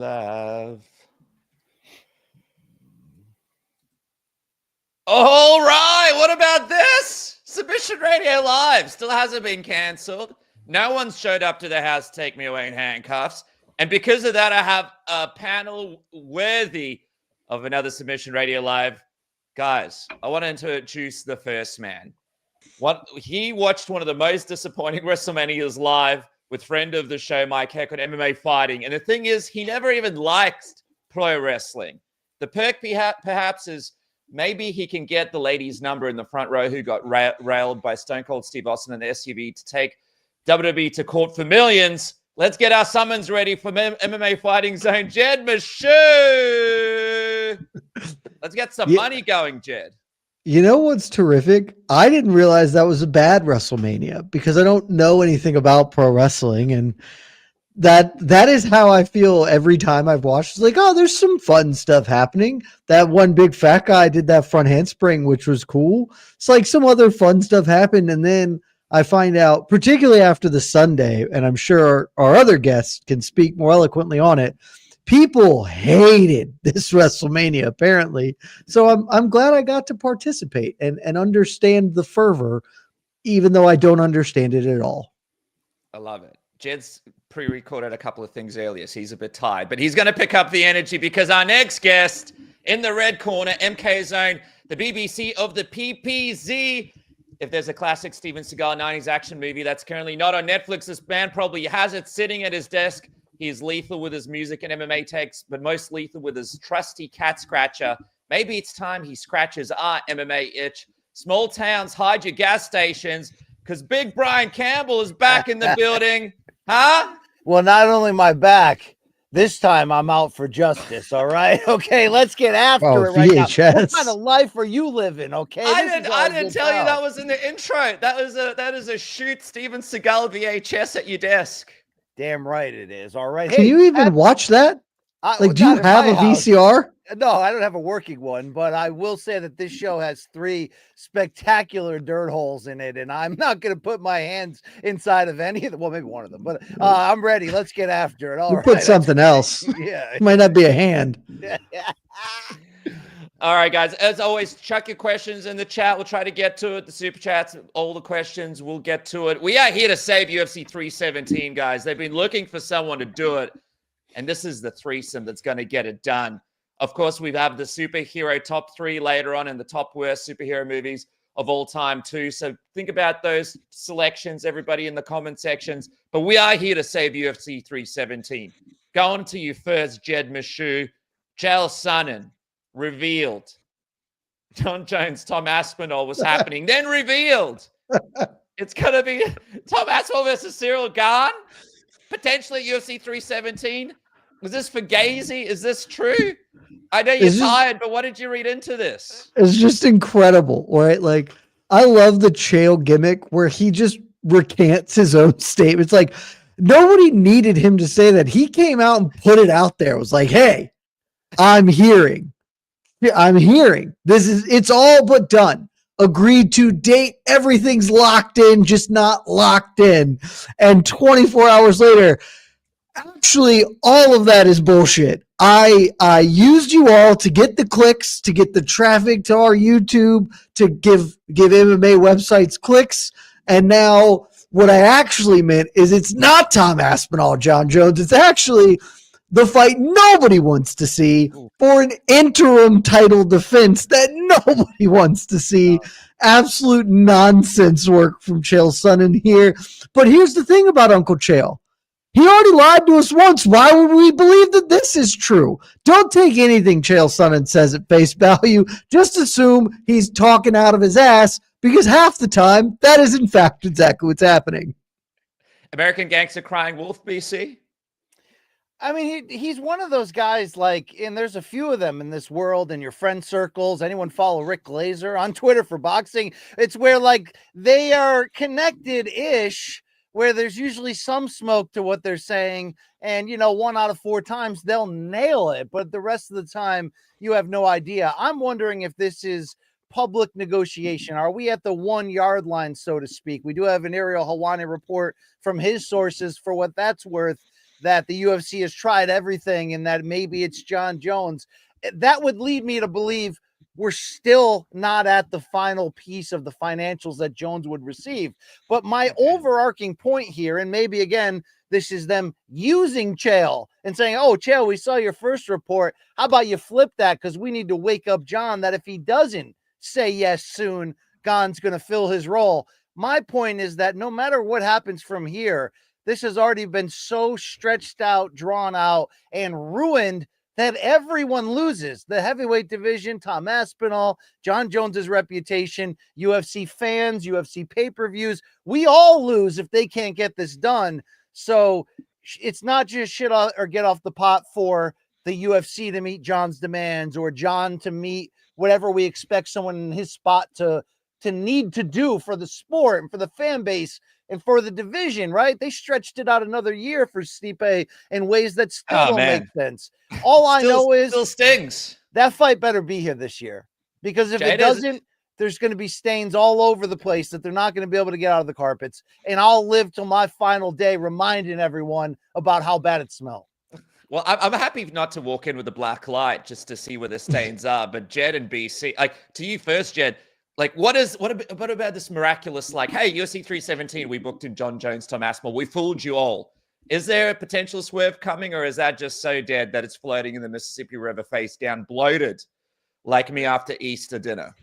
Live. All right, what about this? Submission Radio Live still hasn't been cancelled. No one's showed up to the house to take me away in handcuffs. And because of that, I have a panel worthy of another Submission Radio Live. Guys, I want to introduce the first man. He watched one of the most disappointing WrestleManias live with friend of the show, Mike Heck, on MMA Fighting. And the thing is, he never even liked pro wrestling. The perk perhaps is maybe he can get the lady's number in the front row who got railed by Stone Cold Steve Austin and the SUV to take WWE to court for millions. Let's get our summons ready for MMA Fighting Zone, Jed Meshew. Let's get some money going, Jed. You know what's terrific? I didn't realize that was a bad WrestleMania because I don't know anything about pro wrestling, and that is how I feel every time I've watched. It's like, oh, there's some fun stuff happening. That one big fat guy did that front handspring, which was cool. It's like some other fun stuff happened, and then I find out, particularly after the Sunday, and I'm sure our other guests can speak more eloquently on it, people hated this WrestleMania, apparently. So I'm glad I got to participate and understand the fervor, even though I don't understand it at all. I love it. Jed's pre-recorded a couple of things earlier, so he's a bit tired, but he's going to pick up the energy because our next guest in the red corner, MK Zone, the BBC of the PPZ. If there's a classic Steven Seagal 90s action movie that's currently not on Netflix, this man probably has it sitting at his desk. He's lethal with his music and MMA takes, but most lethal with his trusty cat scratcher. Maybe it's time he scratches our MMA itch. Small towns, hide your gas stations, because Big Brian Campbell is back in the building. Huh? Well, not only my back, this time I'm out for justice, all right? Okay, let's get after it right VHS. now. What kind of life are you living, okay? I didn't tell you that was in the intro. That is a shoot Steven Seagal VHS at your desk. Damn right it is, all right? Can you even watch that? Do you have a VCR? No, I don't have a working one, but I will say that this show has 3 spectacular dirt holes in it, and I'm not going to put my hands inside of any of them. Well, maybe one of them, but I'm ready. Let's get after it. All right. Put something else. Yeah. It might not be a hand. All right, guys. As always, chuck your questions in the chat. We'll try to get to it. The super chats, all the questions, we'll get to it. We are here to save UFC 317, guys. They've been looking for someone to do it, and this is the threesome that's going to get it done. Of course, we have the superhero top 3 later on in the top worst superhero movies of all time, too. So think about those selections, everybody in the comment sections. But we are here to save UFC 317. Going to you first, Jed Meshew. Chael Sonnen revealed. John Jones, Tom Aspinall was happening, then revealed. It's going to be Tom Aspinall versus Cyril Gahn, potentially UFC 317. Was this for Gazy? Is this true? I know you're tired, but what did you read into this? It's just incredible, right? Like, I love the Chael gimmick where he just recants his own statements. Like, nobody needed him to say that. He came out and put it out there. It was like, hey, I'm hearing. It's all but done. Agreed to date. Everything's locked in, just not locked in. And 24 hours later, actually, all of that is bullshit. I used you all to get the clicks, to get the traffic to our YouTube, to give MMA websites clicks. And now what I actually meant is it's not Tom Aspinall, John Jones. It's actually the fight nobody wants to see for an interim title defense that nobody wants to see. Absolute nonsense work from Chael Sonnen here. But here's the thing about Uncle Chael. He already lied to us once. Why would we believe that this is true? Don't take anything Chael Sonnen says at face value. Just assume he's talking out of his ass, because half the time, that is in fact exactly what's happening. American Gangster Crying Wolf, BC? I mean, he's one of those guys, like, and there's a few of them in this world, in your friend circles. Anyone follow Rick Glazer on Twitter for boxing? It's where, like, they are connected-ish, where there's usually some smoke to what they're saying. And, 1 out of 4 times they'll nail it. But the rest of the time, you have no idea. I'm wondering if this is public negotiation. Are we at the 1 yard line, so to speak? We do have an Ariel Helwani report from his sources for what that's worth. that the UFC has tried everything and that maybe it's John Jones, that would lead me to believe we're still not at the final piece of the financials that Jones would receive. But my overarching point here, and maybe again, this is them using Chael and saying, oh, Chael, we saw your first report. How about you flip that? Because we need to wake up John that if he doesn't say yes soon, Gon's going to fill his role. My point is that no matter what happens from here, this has already been so stretched out, drawn out, and ruined that everyone loses. The heavyweight division, Tom Aspinall, John Jones's reputation, UFC fans, UFC pay-per-views, we all lose if they can't get this done. So it's not just shit or get off the pot for the UFC to meet John's demands or John to meet whatever we expect someone in his spot to need to do for the sport and for the fan base and for the division, right? They stretched it out another year for Stipe in ways that still don't make sense. All I know is still stings. That fight better be here this year, because if it doesn't, there's going to be stains all over the place that they're not going to be able to get out of the carpets. And I'll live till my final day reminding everyone about how bad it smelled. Well, I'm happy not to walk in with a black light just to see where the stains are. But Jed and BC, like, to you first, Jed, like, what about this miraculous, like, hey, UFC 317, we booked in John Jones, Tom Aspinall, we fooled you all. Is there a potential swerve coming, or is that just so dead that it's floating in the Mississippi River face down, bloated like me after Easter dinner?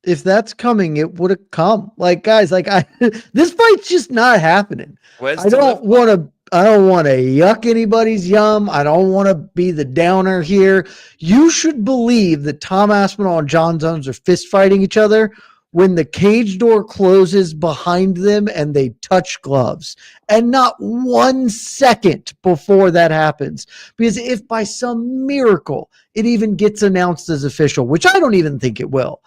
If that's coming, it would have come. Like, guys, like this fight's just not happening. I don't want to yuck anybody's yum. I don't want to be the downer here. You should believe that Tom Aspinall and John Jones are fist fighting each other when the cage door closes behind them and they touch gloves. And not 1 second before that happens. Because if by some miracle it even gets announced as official, which I don't even think it will,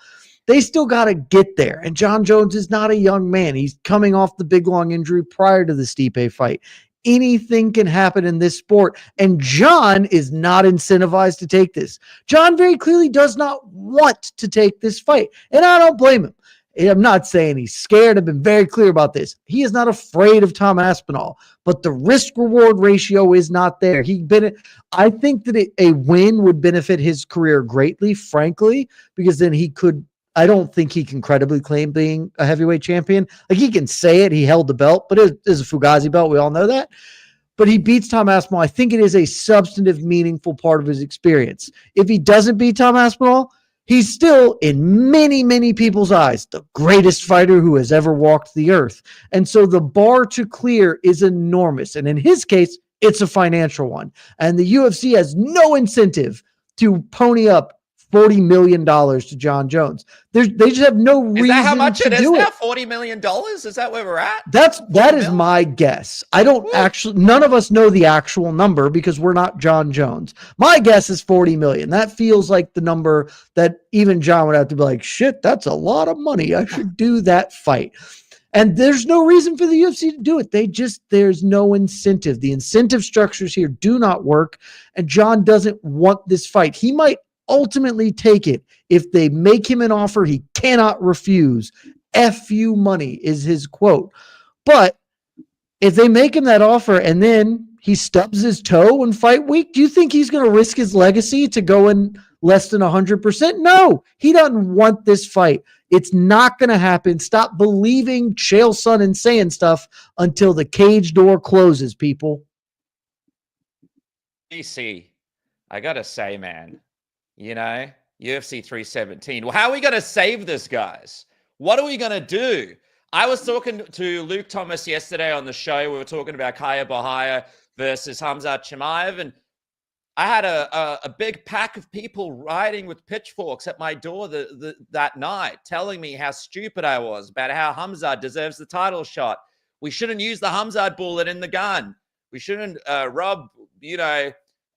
they still got to get there. And John Jones is not a young man. He's coming off the big, long injury prior to the Stipe fight. Anything can happen in this sport. And John is not incentivized to take this. John very clearly does not want to take this fight. And I don't blame him. I'm not saying he's scared. I've been very clear about this. He is not afraid of Tom Aspinall, but the risk-reward ratio is not there. I think that a win would benefit his career greatly, frankly, because then I don't think he can credibly claim being a heavyweight champion. Like, he can say it. He held the belt, but it is a Fugazi belt. We all know that. But he beats Tom Aspinall. I think it is a substantive, meaningful part of his experience. If he doesn't beat Tom Aspinall, he's still, in many, many people's eyes, the greatest fighter who has ever walked the earth. And so the bar to clear is enormous. And in his case, it's a financial one. And the UFC has no incentive to pony up $40 million to John Jones. They just have no reason. Is that how much it is now? $40 million? Is that where we're at? That is my guess. I don't actually, none of us know the actual number because we're not John Jones. My guess is 40 million. That feels like the number that even John would have to be like, shit, that's a lot of money. I should do that fight. And there's no reason for the UFC to do it. There's no incentive. The incentive structures here do not work. And John doesn't want this fight. He might ultimately take it if they make him an offer he cannot refuse. F you money is his quote. But if they make him that offer and then he stubs his toe in fight week, do you think he's going to risk his legacy to go in less than 100%? No, he doesn't want this fight. It's not going to happen. Stop believing Chael Sonnen and saying stuff until the cage door closes, people. DC, I got to say, man, UFC 317. Well, how are we going to save this, guys? What are we going to do? I was talking to Luke Thomas yesterday on the show. We were talking about Kaya Bahia versus Khamzat Chimaev, and I had a big pack of people riding with pitchforks at my door that night, telling me how stupid I was about how Khamzat deserves the title shot. We shouldn't use the Khamzat bullet in the gun. We shouldn't rob,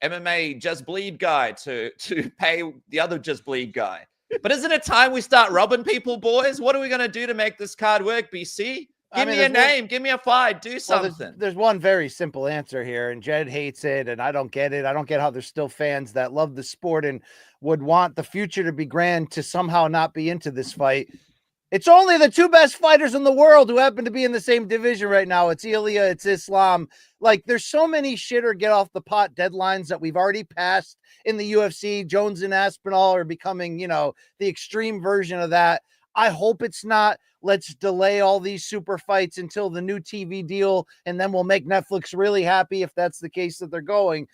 MMA Just Bleed guy to pay the other Just Bleed guy. But isn't it time we start robbing people, boys? What are we going to do to make this card work, BC? Give me a name. Give me a fight. Do something. There's one very simple answer here, and Jed hates it, and I don't get it. I don't get how there's still fans that love the sport and would want the future to be grand to somehow not be into this fight. It's only the two best fighters in the world who happen to be in the same division right now. It's Ilya, it's Islam. Like, there's so many shit or get off the pot deadlines that we've already passed in the UFC. Jones and Aspinall are becoming, the extreme version of that. I hope it's not. Let's delay all these super fights until the new TV deal, and then we'll make Netflix really happy if that's the case that they're going.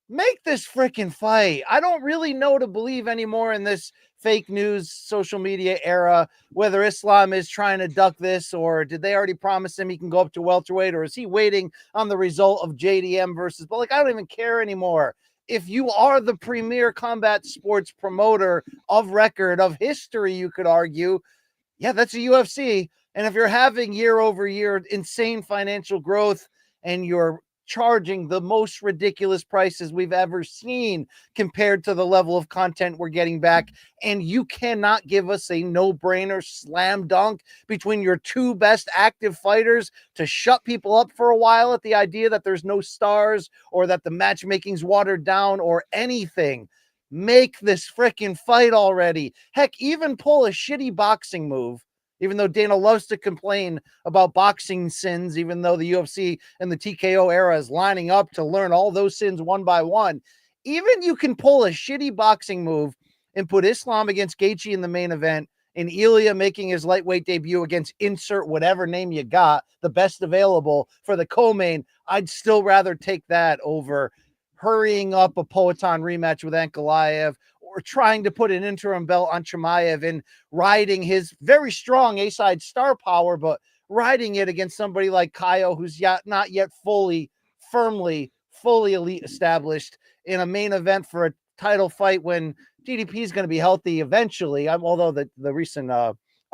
Make this freaking fight. I don't really know to believe anymore in this fake news social media era, whether Islam is trying to duck this, or did they already promise him he can go up to welterweight, or is he waiting on the result of JDM versus, but like, I don't even care anymore. If you are the premier combat sports promoter of record, of history, you could argue, yeah, that's a UFC. And if you're having year over year insane financial growth and you're charging the most ridiculous prices we've ever seen compared to the level of content we're getting back, and you cannot give us a no-brainer slam dunk between your two best active fighters to shut people up for a while at the idea that there's no stars or that the matchmaking's watered down or anything. Make this freaking fight already. Heck, even pull a shitty boxing move. Even though Dana loves to complain about boxing sins, even though the UFC and the TKO era is lining up to learn all those sins one by one, even you can pull a shitty boxing move and put Islam against Gaethje in the main event and Ilya making his lightweight debut against insert whatever name you got, the best available for the co-main. I'd still rather take that over hurrying up a Poatan rematch with Ankalaev, or trying to put an interim belt on Chimaev and riding his very strong A-side star power, but riding it against somebody like Kaio, who's not yet fully elite established in a main event for a title fight when DDP is going to be healthy eventually. Although the recent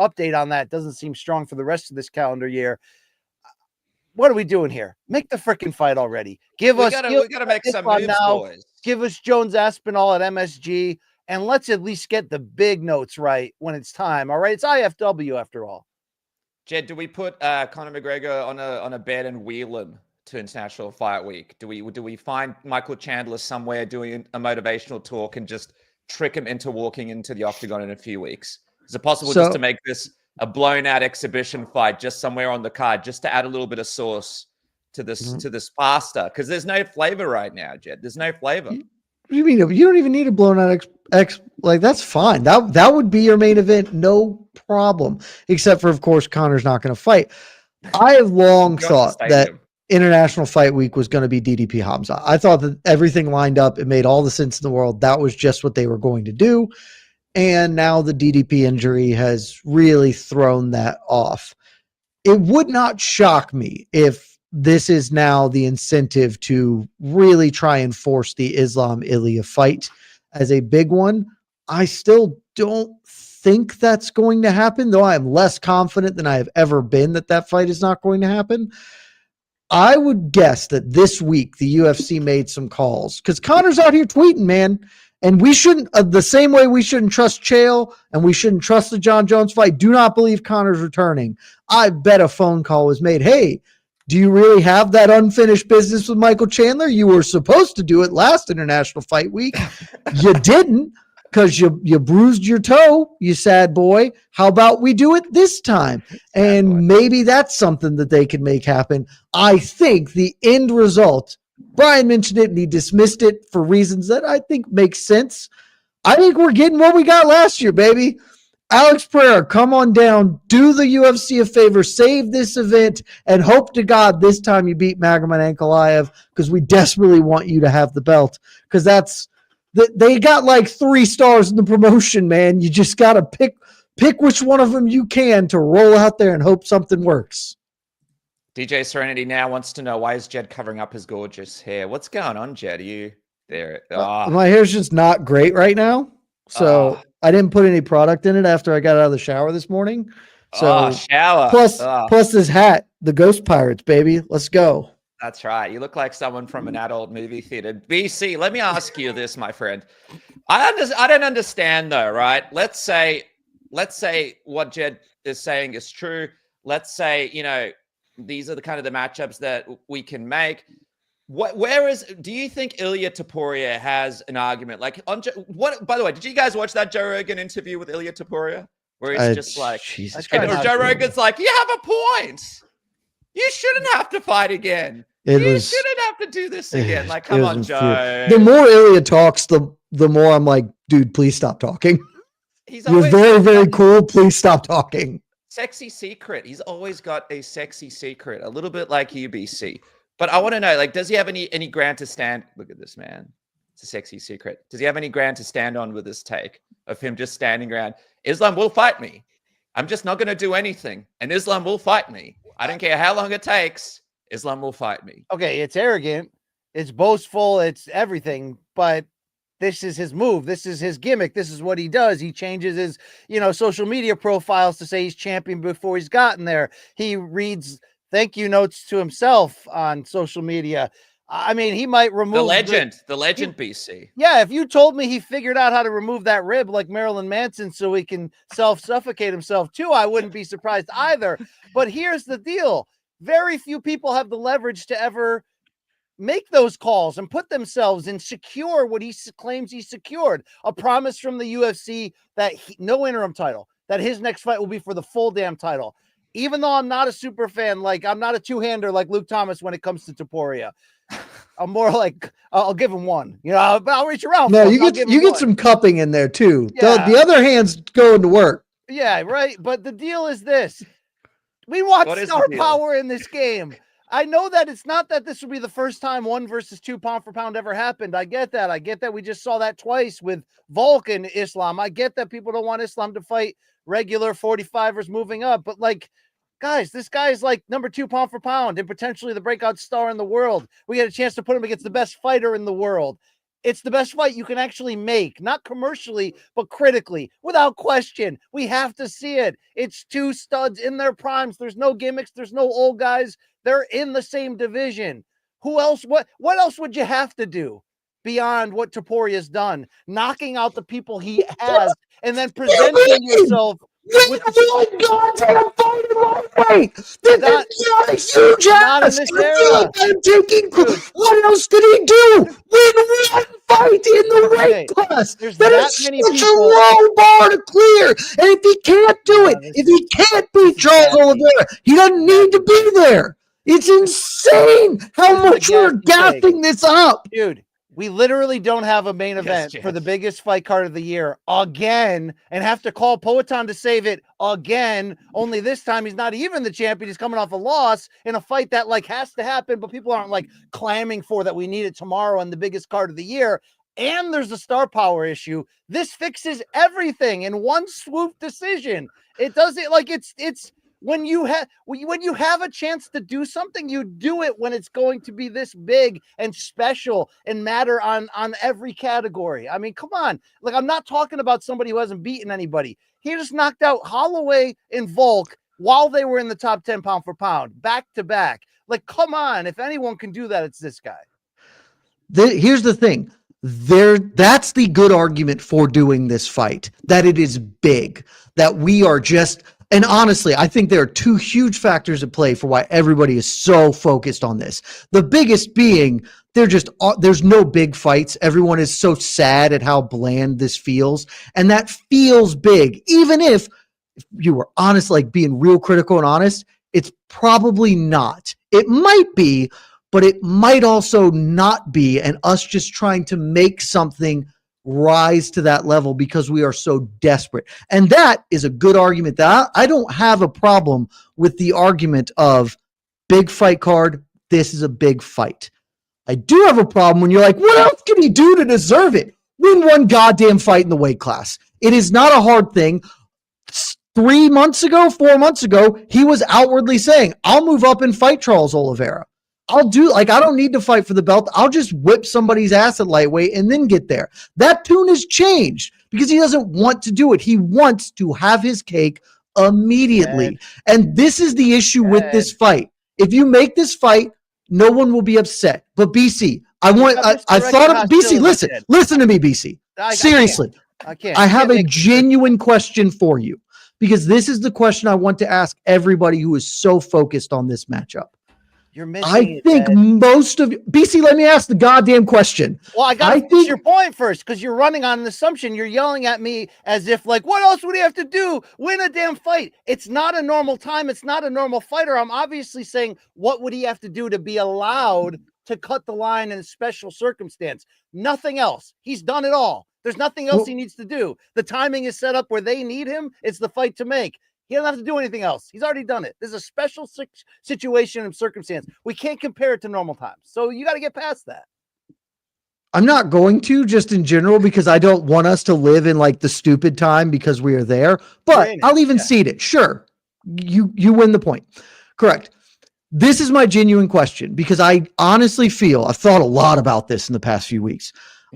update on that doesn't seem strong for the rest of this calendar year. What are we doing here? Make the freaking fight already. We gotta make some moves, boys. Give us Jones Aspinall at MSG, and let's at least get the big notes right when it's time. All right, it's IFW after all. Jed, do we put Conor McGregor on a bed and wheel him to International Fight Week? Do we find Michael Chandler somewhere doing a motivational talk and just trick him into walking into the octagon in a few weeks? Is it possible just to make this a blown out exhibition fight just somewhere on the card, just to add a little bit of sauce to this pasta? Because there's no flavor right now, Jed. There's no flavor. What do you mean? You don't even need a blown out like that's fine. That would be your main event, no problem. Except for, of course, Conor's not going to fight. I have long thought that International Fight Week was going to be DDP Khamzat. I thought that everything lined up. It made all the sense in the world. That was just what they were going to do. And now the DDP injury has really thrown that off. It would not shock me if this is now the incentive to really try and force the Islam-Ilya fight as a big one. I still don't think that's going to happen, though I am less confident than I have ever been that fight is not going to happen. I would guess that this week the UFC made some calls because Conor's out here tweeting, man. And we shouldn't, the same way we shouldn't trust Chael and we shouldn't trust the John Jones fight, do not believe Conor's returning. I bet a phone call was made. Hey, do you really have that unfinished business with Michael Chandler? You were supposed to do it last International Fight Week. You didn't because you bruised your toe, you sad boy. How about we do it this time? And maybe that's something that they can make happen. I think the end result, Brian mentioned it and he dismissed it for reasons that I think make sense. I think we're getting what we got last year, baby. Alex Pereira, come on down, do the UFC a favor, save this event, and hope to God this time you beat Magomed Ankalaev because we desperately want you to have the belt because they got like 3 stars in the promotion, man. You just got to pick which one of them you can to roll out there and hope something works. DJ Serenity now wants to know, why is Jed covering up his gorgeous hair? What's going on, Jed? Are you there? My hair's just not great right now. So I didn't put any product in it after I got out of the shower this morning. So shower. Plus this hat, the Ghost Pirates, baby. Let's go. That's right. You look like someone from an adult movie theater. BC, let me ask you this, my friend. I don't understand though, right? Let's say what Jed is saying is true. Let's say, these are the kind of the matchups that we can make. Do you think Ilya Topuria has an argument? By the way, did you guys watch that Joe Rogan interview with Ilya Topuria where he's just like, Jesus I and try not Joe to. Rogan's like, you have a point. You shouldn't have to fight again. It You was- shouldn't have to do this again. Like, it come was on, infuriating. Joe. The more Ilya talks, the more I'm like, dude, please stop talking. He's You're always very, got very some cool. Please stop talking. sexy secret. He's always got a sexy secret, a little bit like UBC. But I want to know, like, does he have any ground to stand? Look at this, man. It's a sexy secret. Does he have any ground to stand on with this take of him just standing around? Islam will fight me. I'm just not going to do anything, and Islam will fight me. I don't care how long it takes. Islam will fight me. Okay, it's arrogant, it's boastful, it's everything, but this is his move. This is his gimmick. This is what he does. He changes his, social media profiles to say he's champion before he's gotten there. He reads thank you notes to himself on social media. I mean, he might remove the legend BC. Yeah, if you told me he figured out how to remove that rib like Marilyn Manson so he can self-suffocate himself too, I wouldn't be surprised either. But here's the deal. Very few people have the leverage to ever make those calls and put themselves and secure what he claims he secured. A promise from the UFC that no interim title, that his next fight will be for the full damn title. Even though I'm not a super fan, like I'm not a two-hander like Luke Thomas when it comes to Topuria. I'm more like I'll give him one. I'll reach around. No, you get some cupping in there too. Yeah. The other hand's going to work. Yeah, right. But the deal is this: we want star power in this game. I know that it's not that this will be the first time 1 versus 2 pound for pound ever happened. I get that. I get that. We just saw that twice with Volk and Islam. I get that people don't want Islam to fight regular 45ers moving up, but like, guys, this guy is like number 2 pound for pound and potentially the breakout star in the world. We had a chance to put him against the best fighter in the world. It's the best fight you can actually make, not commercially, but critically, without question. We have to see it. It's 2 studs in their primes. There's no gimmicks. There's no old guys. They're in the same division. Who else? What else would you have to do beyond what Topuria's done? Knocking out the people he has and then presenting yourself with one goddamn fight in lightweight. This is not a huge ass. in this era. I'm taking. What else did he do? Win one fight in the weight class. There's that that is many such people. a low bar to clear. And if he can't do it, if he can't beat Charles Oliveira, he doesn't need to be there. It's insane how much you're gassing this up. Dude, we literally don't have a main event for the biggest fight card of the year again and have to call Poatan to save it again. Only this time he's not even the champion. He's coming off a loss in a fight that like has to happen, but people aren't like clamming for that we need it tomorrow on the biggest card of the year. And there's a star power issue. This fixes everything in one swoop decision. It doesn't like it's when you have a chance to do something, you do it when it's going to be this big and special and matter on every category. I mean, come on. Like, I'm not talking about somebody who hasn't beaten anybody. He just knocked out Holloway and Volk while they were in the top 10 pound for pound, back to back. Like, come on. If anyone can do that, it's this guy. Here's the thing. That's the good argument for doing this fight, that it is big, that we are just... And honestly, I think there are 2 huge factors at play for why everybody is so focused on this. The biggest being there's no big fights. Everyone is so sad at how bland this feels. And that feels big. Even if you were honest, like being real critical and honest, it's probably not. It might be, but it might also not be. And us just trying to make something rise to that level because we are so desperate. And that is a good argument. That I don't have a problem with the argument of big fight card. This is a big fight. I do have a problem when you're like, what else can he do to deserve it? Win one goddamn fight in the weight class. It is not a hard thing. 4 months ago, he was outwardly saying, I'll move up and fight Charles Oliveira. I don't need to fight for the belt. I'll just whip somebody's ass at lightweight and then get there. That tune has changed because he doesn't want to do it. He wants to have his cake immediately. And this is the issue with this fight. If you make this fight, no one will be upset. But BC, I thought of BC. Listen to me, BC. Seriously. I have a genuine question for you because this is the question I want to ask everybody who is so focused on this matchup. You're missing I it, think Ed. most of BC, let me ask the goddamn question. Well, I got to finish think- your point first, because you're running on an assumption. You're yelling at me as if, like, what else would he have to do? Win a damn fight. It's not a normal time. It's not a normal fighter. I'm obviously saying, what would he have to do to be allowed to cut the line in a special circumstance? Nothing else. He's done it all. There's nothing else he needs to do. The timing is set up where they need him. It's the fight to make. He doesn't have to do anything else. He's already done it. This is a special situation and circumstance. We can't compare it to normal times. So you got to get past that. I'm not going to, just in general, because I don't want us to live in like the stupid time because we are there. But I'll even seed it. Sure. You win the point. Correct. This is my genuine question, because I honestly feel I've thought a lot about this in the past few weeks.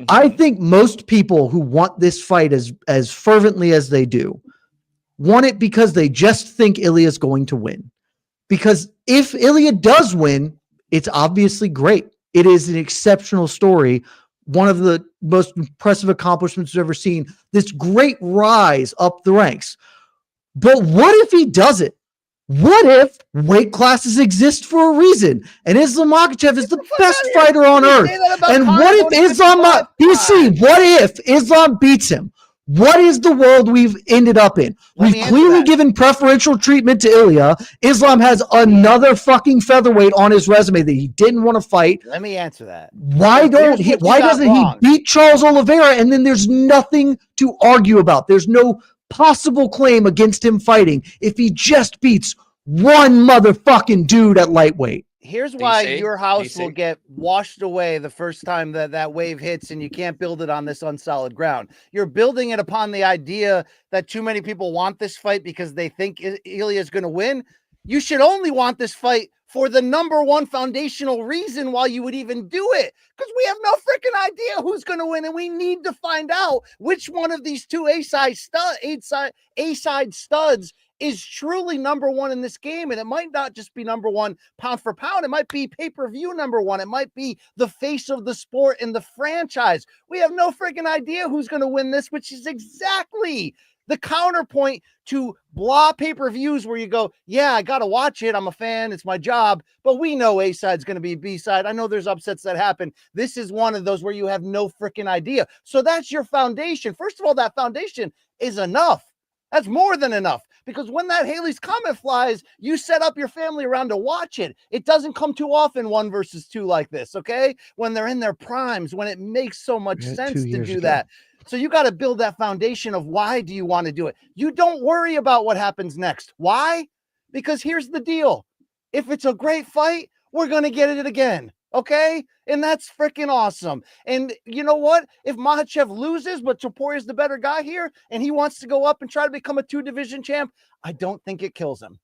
I think most people who want this fight as fervently as they do want it because they just think Ilya is going to win. Because if Ilya does win, it's obviously great. It is an exceptional story. One of the most impressive accomplishments we've ever seen. This great rise up the ranks. But what if he doesn't? What if weight classes exist for a reason? And Islam Makhachev is the best fighter on earth. And what if Islam, BC, what if Islam beats him? What is the world we've ended up in? We've clearly given preferential treatment to Ilya. Islam has another fucking featherweight on his resume that he didn't want to fight. Let me answer that. Why doesn't he beat Charles Oliveira, and then there's nothing to argue about? There's no possible claim against him fighting if he just beats one motherfucking dude at lightweight. Here's why your house will get washed away the first time that wave hits, and you can't build it on this unsolid ground. You're building it upon the idea that too many people want this fight because they think Ilya is going to win. You should only want this fight for the number one foundational reason why you would even do it, because we have no freaking idea who's going to win, and we need to find out which one of these two A-side studs is truly number one in this game. And it might not just be number one pound for pound. It might be pay-per-view number one. It might be the face of the sport and the franchise. We have no freaking idea who's going to win this, which is exactly the counterpoint to blah pay-per-views where you go, yeah, I got to watch it. I'm a fan. It's my job. But we know A-side's going to be B-side. I know there's upsets that happen. This is one of those where you have no freaking idea. So that's your foundation. First of all, that foundation is enough. That's more than enough, because when that Haley's Comet flies, you set up your family around to watch it. It doesn't come too often 1 versus 2 like this, okay? When they're in their primes, when it makes so much sense to do that. So you got to build that foundation of why do you want to do it? You don't worry about what happens next. Why? Because here's the deal. If it's a great fight, we're going to get it again. Okay? And that's freaking awesome. And you know what? If Makhachev loses, but Topuria is the better guy here, and he wants to go up and try to become a 2-division champ, I don't think it kills him.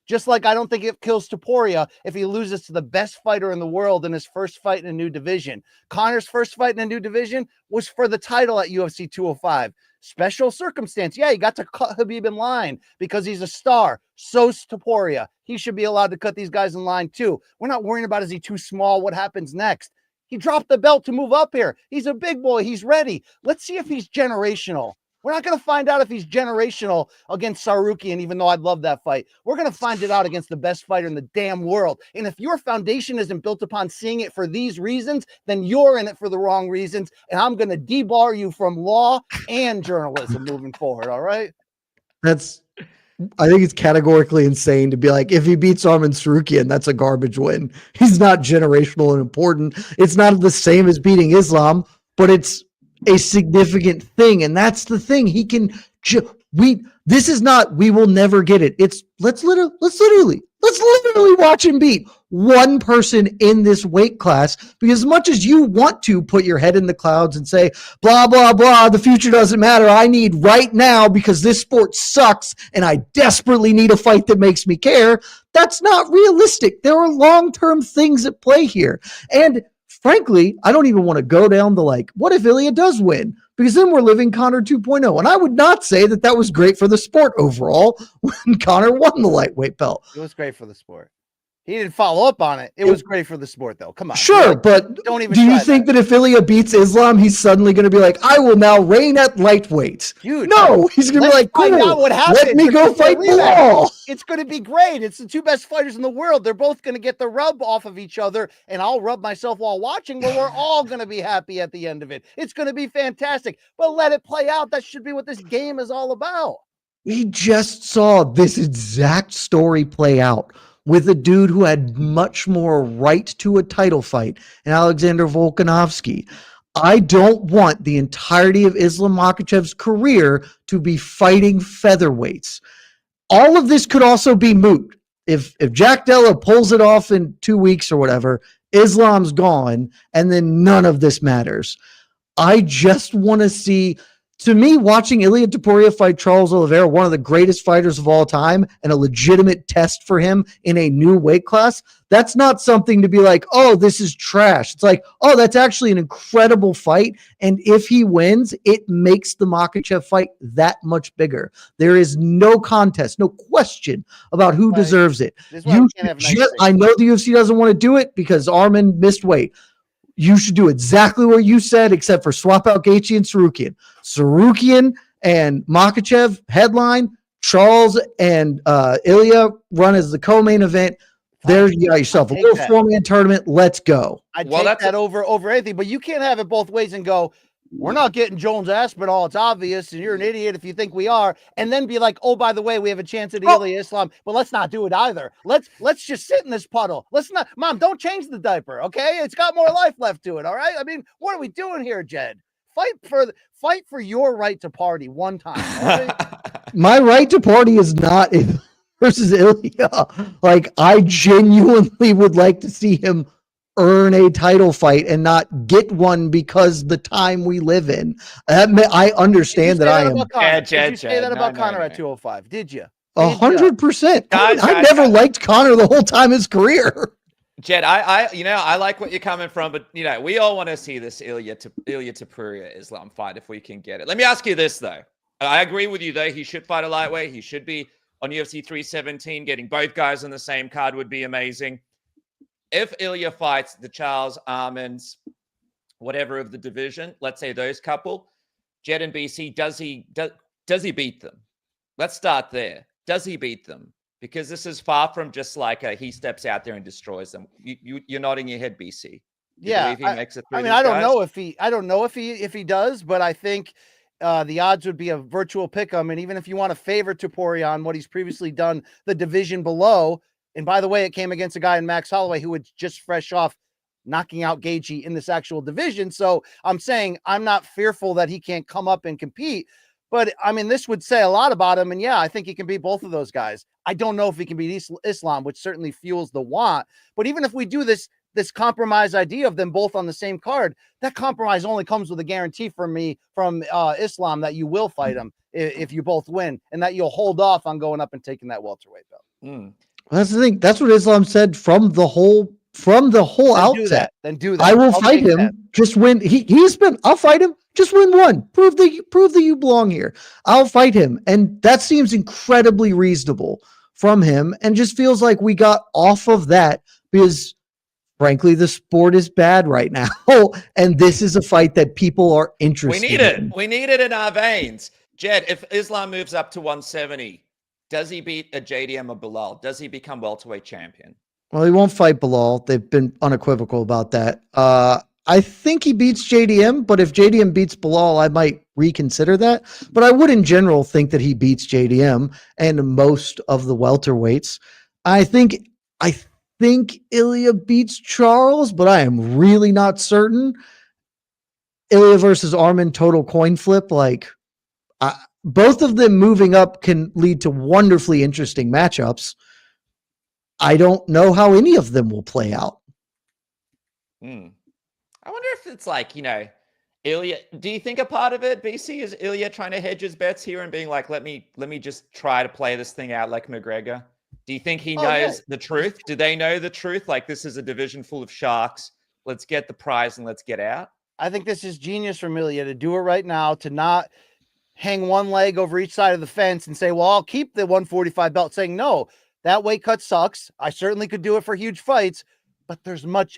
Just like I don't think it kills Topuria if he loses to the best fighter in the world in his first fight in a new division. Conor's first fight in a new division was for the title at UFC 205. Special circumstance. Yeah, he got to cut Khabib in line because he's a star. So's Topuria. He should be allowed to cut these guys in line too. We're not worrying about, is he too small? What happens next? He dropped the belt to move up here. He's a big boy. He's ready. Let's see if he's generational. We're not going to find out if he's generational against Sarukian, even though I'd love that fight. We're going to find it out against the best fighter in the damn world. And if your foundation isn't built upon seeing it for these reasons, then you're in it for the wrong reasons. And I'm going to debar you from law and journalism moving forward. All right? I think it's categorically insane to be like, if he beats Arman Sarukian, that's a garbage win. He's not generational and important. It's not the same as beating Islam, but it's a significant thing. And that's the thing. He can, this is not, we will never get it. It's let's literally watch him beat one person in this weight class, because as much as you want to put your head in the clouds and say, blah, blah, blah, the future doesn't matter. I need right now because this sport sucks and I desperately need a fight that makes me care. That's not realistic. There are long-term things at play here. And frankly, I don't even want to go down the like, what if Ilya does win? Because then we're living Conor 2.0. And I would not say that that was great for the sport overall when Conor won the lightweight belt. It was great for the sport. He didn't follow up on it. It was great for the sport, though. Come on. Sure, Like, but don't even do you try think that. that if Ilya beats Islam, he's suddenly going to be like, I will now reign at lightweight? Dude, No, he's going to be let's like, find out cool, what happens. let me There go could be a fight rematch. Belal. It's going to be great. It's the two best fighters in the world. They're both going to get the rub off of each other, and I'll rub myself while watching, but we're all going to be happy at the end of it. It's going to be fantastic, but let it play out. That should be what this game is all about. We just saw this exact story play out with a dude who had much more right to a title fight, and Alexander Volkanovski. I don't want the entirety of Islam Makhachev's career to be fighting featherweights. All of this could also be moot. If Jack Della pulls it off in 2 weeks or whatever, Islam's gone, and then none of this matters. I just want to see, to me, watching Ilia Topuria fight Charles Oliveira, one of the greatest fighters of all time, and a legitimate test for him in a new weight class, that's not something to be like, oh, this is trash. It's like, oh, that's actually an incredible fight. And if he wins, it makes the Makhachev fight that much bigger. There is no contest, no question about who deserves it. I know the UFC doesn't want to do it because Arman missed weight. You should do exactly what you said, except for swap out Gaethje and Sarukian. Sarukian and Makhachev headline, Charles and Ilya run as the co-main event. There you got yourself a little four-man tournament. Let's go. I'd take that over anything, but you can't have it both ways and go, we're not getting Jones Aspinall. It's obvious, and you're an idiot if you think we are. And then be like, oh, by the way, we have a chance at Ilya Islam, but let's not do it either. Let's just sit in this puddle. Let's not, Mom, don't change the diaper, okay? It's got more life left to it, all right? I mean, what are we doing here, Jed? Fight for your right to party one time. All right? My right to party is not versus Ilya. Like, I genuinely would like to see him earn a title fight and not get one because the time we live in. I understand that I am. Did you say that about Conor at 205? Did you? 100%. I never liked Conor the whole time his career. Jed, I like what you're coming from, but we all want to see this Ilya Topuria Islam fight if we can get it. Let me ask you this though. I agree with you though. He should fight a lightweight. He should be on UFC 317. Getting both guys on the same card would be amazing. If Ilya fights the Charles Armans, whatever of the division, let's say those couple, Jed and BC, does he beat them? Let's start there. Does he beat them? Because this is far from just like he steps out there and destroys them. You're nodding your head, BC. Yeah, I don't know if he does, but I think the odds would be a virtual pick 'em. And even if you want to favor Topuria on what he's previously done, the division below. And by the way, it came against a guy in Max Holloway who was just fresh off knocking out Gaethje in this actual division. So I'm saying I'm not fearful that he can't come up and compete. But I mean, this would say a lot about him. And yeah, I think he can beat both of those guys. I don't know if he can beat Islam, which certainly fuels the want. But even if we do this compromise idea of them both on the same card, that compromise only comes with a guarantee from Islam that you will fight him if you both win, and that you'll hold off on going up and taking that welterweight belt. That's the thing. That's what Islam said from the whole outset. Then do that. I will fight him. That. Just win. He's been. I'll fight him. Just win one. Prove that you belong here. I'll fight him, and that seems incredibly reasonable from him, and just feels like we got off of that because, frankly, the sport is bad right now, and this is a fight that people are interested. We need it. We need it in our veins, Jed. If Islam moves up to 170. Does he beat a JDM or Belal? Does he become welterweight champion? Well, he won't fight Belal. They've been unequivocal about that. I think he beats JDM, but if JDM beats Belal, I might reconsider that. But I would in general think that he beats JDM and most of the welterweights. I think Ilya beats Charles, but I am really not certain. Ilya versus Arman total coin flip, both of them moving up can lead to wonderfully interesting matchups. I don't know how any of them will play out. I wonder if it's Ilya. Do you think a part of it, BC, is Ilya trying to hedge his bets here and being like, let me just try to play this thing out like McGregor? Do you think he knows the truth? Do they know the truth? Like, this is a division full of sharks. Let's get the prize and let's get out. I think this is genius from Ilya to do it right now, to not hang one leg over each side of the fence and say, well, I'll keep the 145 belt, saying, no, That weight cut sucks. I certainly could do it for huge fights, but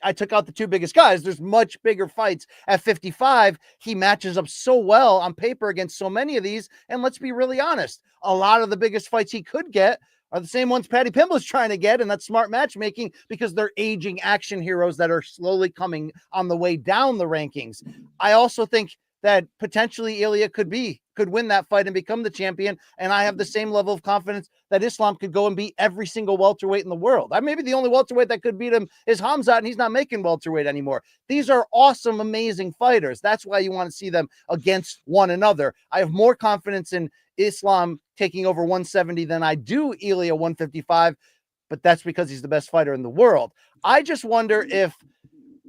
I took out the two biggest guys. There's much bigger fights at 55. He matches up so well on paper against so many of these. And let's be really honest, a lot of the biggest fights he could get are the same ones Paddy Pimble's trying to get, and that's smart matchmaking because they're aging action heroes that are slowly coming on the way down the rankings. I also think that potentially Ilya could win that fight and become the champion, and I have the same level of confidence that Islam could go and beat every single welterweight in the world. Maybe the only welterweight that could beat him is Khamzat, and he's not making welterweight anymore. These are awesome, amazing fighters. That's why you want to see them against one another. I have more confidence in Islam taking over 170 than I do Ilya 155, but that's because he's the best fighter in the world. I just wonder if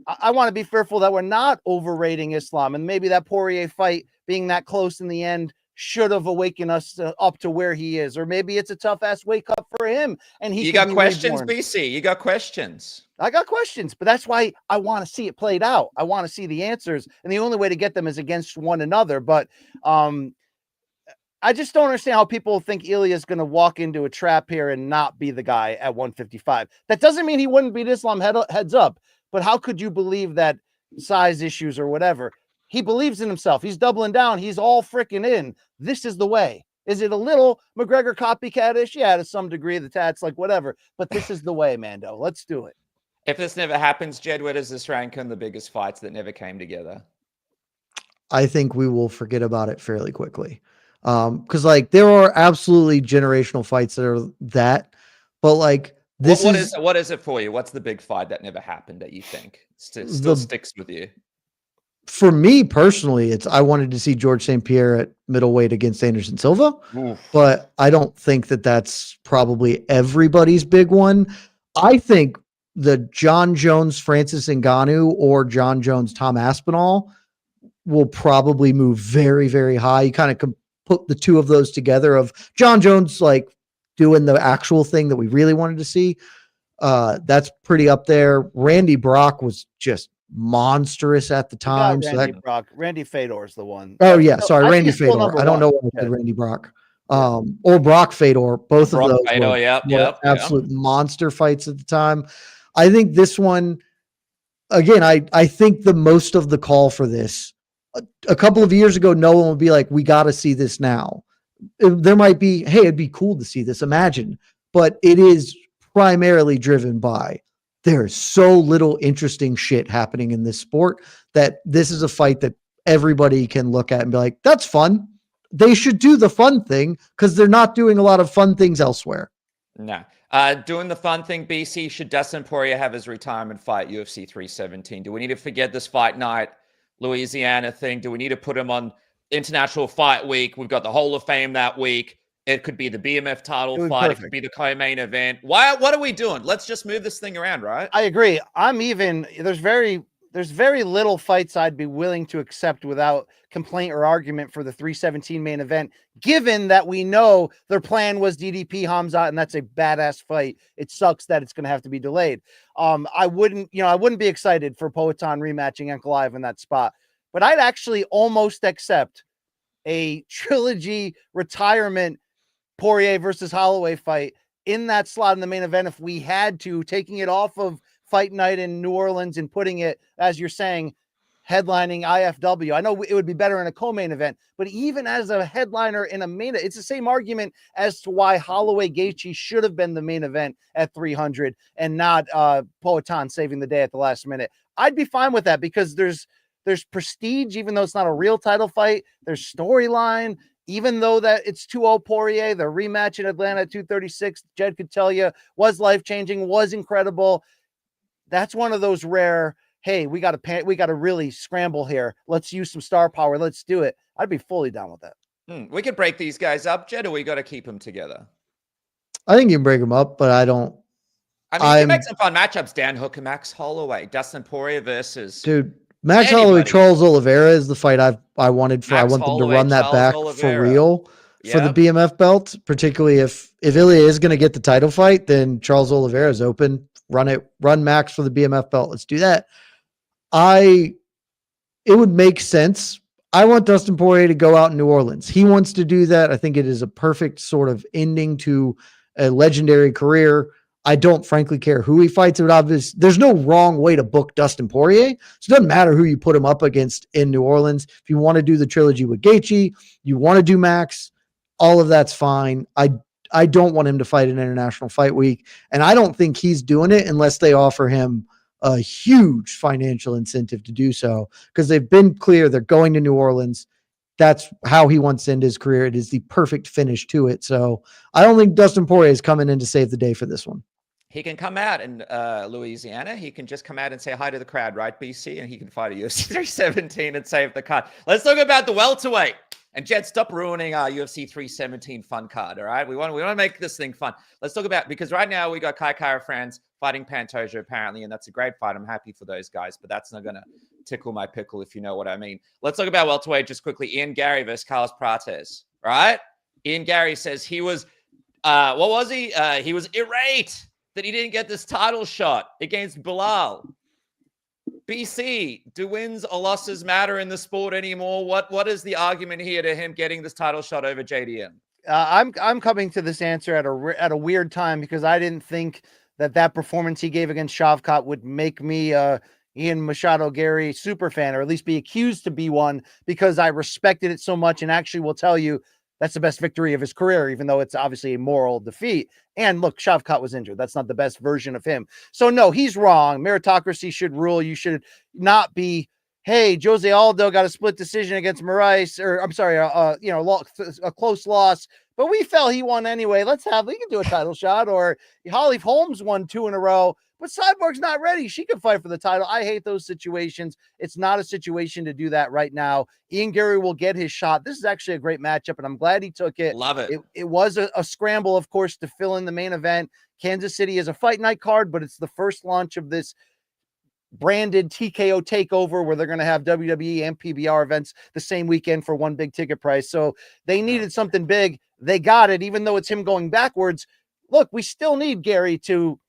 I want to be fearful that we're not overrating Islam, and maybe that Poirier fight being that close in the end should have awakened us up to where he is, or maybe it's a tough ass wake up for him. And you got questions, BC? You got questions? I got questions, but that's why I want to see it played out. I want to see the answers, and the only way to get them is against one another. But I just don't understand how people think Ilya is going to walk into a trap here and not be the guy at 155. That doesn't mean he wouldn't beat Islam heads up, but how could you believe that size issues or whatever? He believes in himself. He's doubling down. He's all freaking in. This is the way. Is it a little McGregor copycat-ish? Yeah, to some degree, the tats, like whatever. But this is the way, Mando. Let's do it. If this never happens, Jed, where does this rank on the biggest fights that never came together? I think we will forget about it fairly quickly. Because like there are absolutely generational fights that are that, but like this what is it for you? What's the big fight that never happened that you think still sticks with you? For me personally, I wanted to see George St. Pierre at middleweight against Anderson Silva. Oof. But I don't think that that's probably everybody's big one. I think the John Jones, Francis Ngannou, or John Jones, Tom Aspinall will probably move very, very high. You kind of put the two of those together of John Jones, like doing the actual thing that we really wanted to see. That's pretty up there. Randy Brock was just monstrous at the time. Randy Fedor is the one. Oh yeah. Sorry. Randy Fedor. I don't know what I said, Randy Brock, or Brock Fedor. Both of those were absolute monster fights at the time. I think this one, again, I think the most of the call for this a couple of years ago, no one would be like, we got to see this now. There might be, hey, it'd be cool to see this. Imagine, but it is primarily driven by there's so little interesting shit happening in this sport that this is a fight that everybody can look at and be like, that's fun. They should do the fun thing because they're not doing a lot of fun things elsewhere. No. Doing the fun thing, BC, should Dustin Poirier have his retirement fight, UFC 317? Do we need to forget this fight night, Louisiana thing? Do we need to put him on International Fight Week? We've got the Hall of Fame that week. It could be the BMF title fight. Perfect. It could be the co-main event. What are we doing? Let's just move this thing around, right? I agree. There's very little fights I'd be willing to accept without complaint or argument for the 317 main event, given that we know their plan was DDP Khamzat, and that's a badass fight. It sucks that it's going to have to be delayed. I wouldn't be excited for Poatan rematching Ankalaev in that spot, but I'd actually almost accept a trilogy retirement Poirier versus Holloway fight in that slot in the main event if we had to, taking it off of Fight Night in New Orleans and putting it, as you're saying, headlining IFW. I know it would be better in a co-main event, but even as a headliner in a main, it's the same argument as to why Holloway Gaethje should have been the main event at 300 and not Poatan saving the day at the last minute. I'd be fine with that because there's prestige, even though it's not a real title fight. There's storyline. Even though that it's 2-0 Poirier, the rematch in Atlanta at 236, Jed could tell you, was life-changing, was incredible. That's one of those rare, hey, we got to really scramble here. Let's use some star power. Let's do it. I'd be fully down with that. We could break these guys up, Jed, or we got to keep them together? I think you can break them up, but I don't. I mean, you can make some fun matchups. Dan Hooker, Max Holloway, Dustin Poirier versus... Dude. Max Holloway, Charles Oliveira is the fight I wanted for. I want them to run that back for real for the BMF belt, particularly if Ilya is going to get the title fight, then Charles Oliveira is open. Run Max for the BMF belt. Let's do that. It would make sense. I want Dustin Poirier to go out in New Orleans. He wants to do that. I think it is a perfect sort of ending to a legendary career. I don't frankly care who he fights. There's no wrong way to book Dustin Poirier. So it doesn't matter who you put him up against in New Orleans. If you want to do the trilogy with Gaethje, you want to do Max, all of that's fine. I don't want him to fight an International Fight Week, and I don't think he's doing it unless they offer him a huge financial incentive to do so, because they've been clear they're going to New Orleans. That's how he wants to end his career. It is the perfect finish to it. So I don't think Dustin Poirier is coming in to save the day for this one. He can come out in Louisiana. He can just come out and say hi to the crowd, right, BC? And he can fight a UFC 317 and save the card. Let's talk about the welterweight. And Jed, stop ruining our UFC 317 fun card, all right? We want to make this thing fun. Let's talk about, because right now we got Kai Kara-France fighting Pantoja, apparently, and that's a great fight. I'm happy for those guys, but that's not going to tickle my pickle, if you know what I mean. Let's talk about welterweight just quickly. Ian Gary versus Carlos Prates, right? Ian Gary says he was, what was he? He was irate that he didn't get this title shot against Belal. BC, do wins or losses matter in the sport anymore? What is the argument here to him getting this title shot over JDM? I'm coming to this answer at a weird time, because I didn't think that performance he gave against Shavkat would make me Ian Machado Gary super fan, or at least be accused to be one, because I respected it so much and actually will tell you that's the best victory of his career, even though it's obviously a moral defeat. And look, Shavkat was injured. That's not the best version of him. So no, he's wrong. Meritocracy should rule. You should not be, hey, Jose Aldo got a split decision against Moraes, or I'm sorry, a close loss, but we felt he won anyway. We can do a title shot. Or Holly Holmes won 2 in a row, but Cyborg's not ready. She can fight for the title. I hate those situations. It's not a situation to do that right now. Ian Gary will get his shot. This is actually a great matchup, and I'm glad he took it. Love it. It was a scramble, of course, to fill in the main event. Kansas City is a fight night card, but it's the first launch of this branded TKO takeover where they're going to have WWE and PBR events the same weekend for one big ticket price. So they needed something big. They got it, even though it's him going backwards. Look, we still need Gary to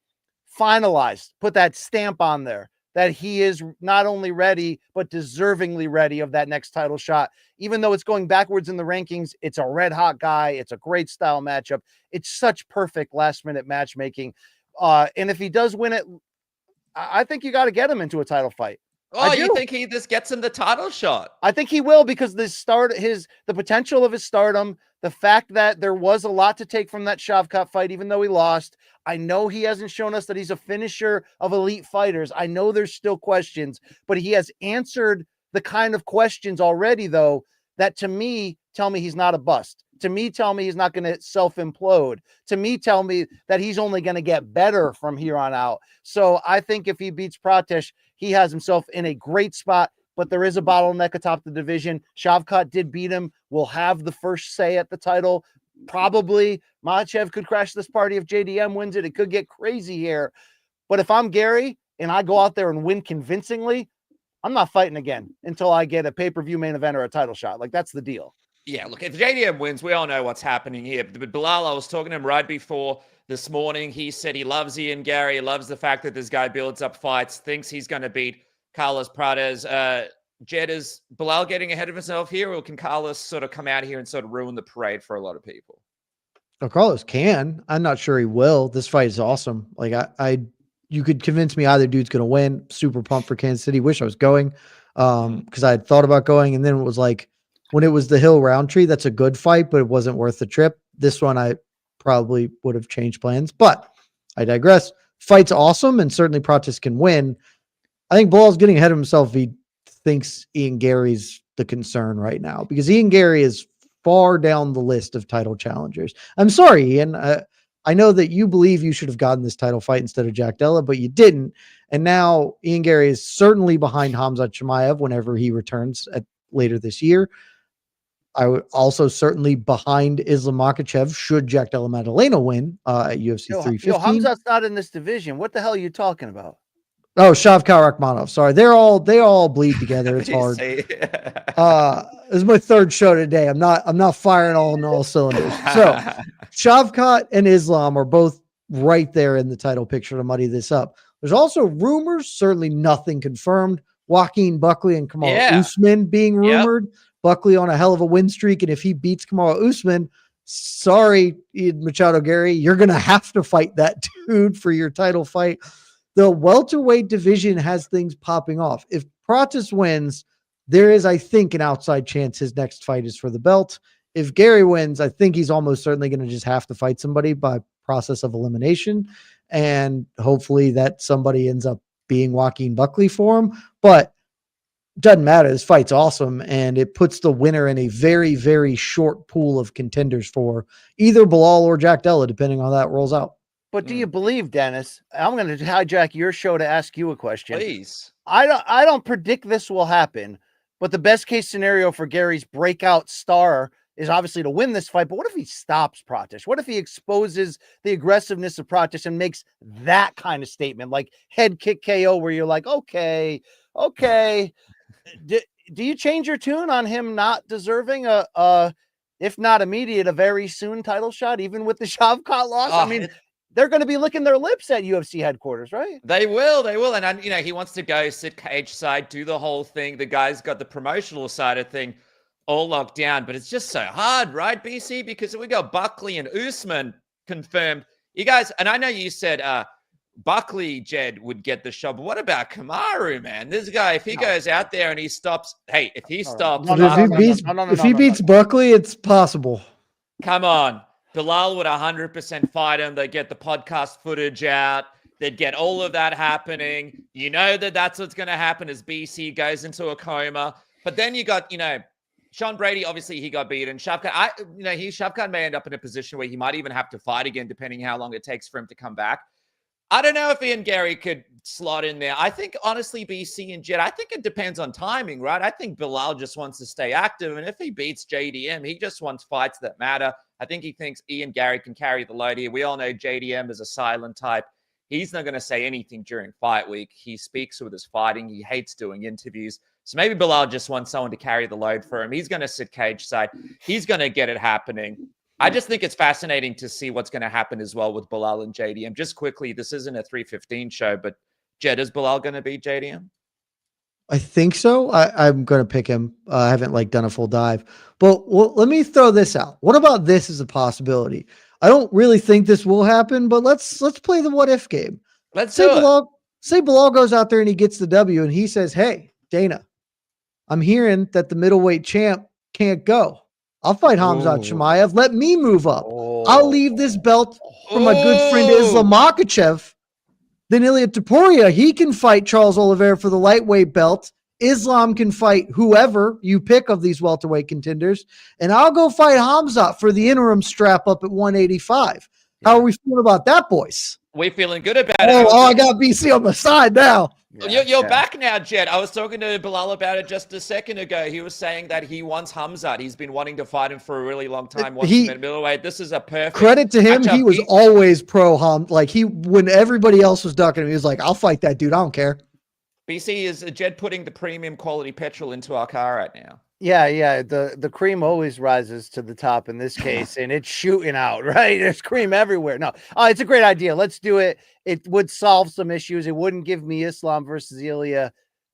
finalize, put that stamp on there that he is not only ready, but deservingly ready of that next title shot. Even though it's going backwards in the rankings, it's a red hot guy. It's a great style matchup. It's such perfect last minute matchmaking. And if he does win it, I think you got to get him into a title fight. Oh, you think this gets him the title shot? I think he will, because the potential of his stardom, the fact that there was a lot to take from that Shavkat fight, even though he lost. I know he hasn't shown us that he's a finisher of elite fighters. I know there's still questions, but he has answered the kind of questions already, though, that to me tell me he's not a bust. To me, tell me he's not going to self-implode. To me, tell me that he's only going to get better from here on out. So I think if he beats Prates, he has himself in a great spot, but there is a bottleneck atop the division. Shavkat did beat him. Will have the first say at the title. Probably Makhachev could crash this party if JDM wins it. It could get crazy here. But if I'm Gary and I go out there and win convincingly, I'm not fighting again until I get a pay-per-view main event or a title shot. Like, that's the deal. Yeah, look, if JDM wins, we all know what's happening here. But Belal, I was talking to him right before this morning. He said he loves Ian Gary. He loves the fact that this guy builds up fights, thinks he's going to beat Carlos Prates. Jed, is Belal getting ahead of himself here, or can Carlos sort of come out here and sort of ruin the parade for a lot of people? Oh, Carlos can. I'm not sure he will. This fight is awesome. Like, you could convince me either dude's going to win. Super pumped for Kansas City. Wish I was going, because I had thought about going, and then it was like, when it was the Hill Roundtree, that's a good fight, but it wasn't worth the trip. This one, I probably would have changed plans, but I digress. Fight's awesome, and certainly Prates can win. I think Belal's getting ahead of himself. He thinks Ian Gary's the concern right now, because Ian Gary is far down the list of title challengers. I'm sorry, Ian. I know that you believe you should have gotten this title fight instead of Jack Della, but you didn't. And now Ian Gary is certainly behind Khamzat Chimaev whenever he returns later this year. I would also certainly behind Islam Makhachev should Jack Della Maddalena win at UFC 315. Khamzat's not in this division. What the hell are you talking about? Oh, Shavkat Rakhmonov. Sorry, they all bleed together. It's hard. This is my third show today. I'm not firing on all cylinders. So Shavkat and Islam are both right there in the title picture to muddy this up. There's also rumors, certainly nothing confirmed. Joaquin Buckley and Kamaru Usman being rumored. Buckley on a hell of a win streak, and if he beats Kamaru Usman, sorry, Ian Machado Gary, you're going to have to fight that dude for your title fight. The welterweight division has things popping off. If Pratis wins, there is, I think, an outside chance his next fight is for the belt. If Gary wins, I think he's almost certainly going to just have to fight somebody by process of elimination. And hopefully that somebody ends up being Joaquin Buckley for him. But doesn't matter. This fight's awesome. And it puts the winner in a very, very short pool of contenders for either Belal or Jack Della, depending on how that rolls out. But do you believe, Dennis? I'm going to hijack your show to ask you a question. Please. I don't predict this will happen, but the best case scenario for Gary's breakout star is obviously to win this fight. But what if he stops Pratis? What if he exposes the aggressiveness of Pratis and makes that kind of statement, like head kick KO, where you're like, okay. Do you change your tune on him not deserving a if not immediate, a very soon title shot, even with the Shavkat loss? I mean, they're going to be licking their lips at UFC headquarters, right? They will. And, he wants to go sit cage side, do the whole thing. The guy's got the promotional side of thing all locked down, but it's just so hard, right, BC? Because we got Buckley and Usman confirmed. You guys, and I know you said Buckley, Jed, would get the shot, but what about Kamaru, man? This guy, if he goes out there and he stops, if he beats Buckley, it's possible. Come on. Belal would 100% fight him. They get the podcast footage out. They'd get all of that happening. You know that's what's going to happen as BC goes into a coma. But then you got, Sean Brady, obviously he got beaten. Shavkat may end up in a position where he might even have to fight again, depending how long it takes for him to come back. I don't know if Ian Gary could slot in there. I think, honestly, BC and Jed, I think it depends on timing, right? I think Belal just wants to stay active. And if he beats JDM, he just wants fights that matter. I think he thinks Ian Gary can carry the load here. We all know JDM is a silent type. He's not going to say anything during fight week. He speaks with his fighting. He hates doing interviews. So maybe Belal just wants someone to carry the load for him. He's going to sit cage side. He's going to get it happening. I just think it's fascinating to see what's going to happen as well with Belal and JDM. Just quickly, this isn't a 315 show, but Jed, is Belal going to beat JDM? I think so. I'm going to pick him. I haven't done a full dive, but let me throw this out. What about this as a possibility? I don't really think this will happen, but let's play the what if game. Let's say Belal goes out there and he gets the W and he says, "Hey, Dana, I'm hearing that the middleweight champ can't go. I'll fight Khamzat Chimaev. Let me move up. I'll leave this belt for my good friend Islam Makhachev. Then Ilya Topuria, he can fight Charles Oliveira for the lightweight belt. Islam can fight whoever you pick of these welterweight contenders. And I'll go fight Khamzat for the interim strap up at 185. How are we feeling about that, boys? We're feeling good about it. I got BC on my side now. You're back now, Jed. I was talking to Belal about it just a second ago. He was saying that he wants Khamzat. He's been wanting to fight him for a really long time. Wants him at middleweight. This is a perfect credit to him. He was always pro Ham. When everybody else was ducking him, he was like, "I'll fight that dude. I don't care." BC, is Jed putting the premium quality petrol into our car right now? Yeah. The cream always rises to the top in this case, and it's shooting out, right? There's cream everywhere. No, it's a great idea. Let's do it. It would solve some issues. It wouldn't give me Islam versus Ilya,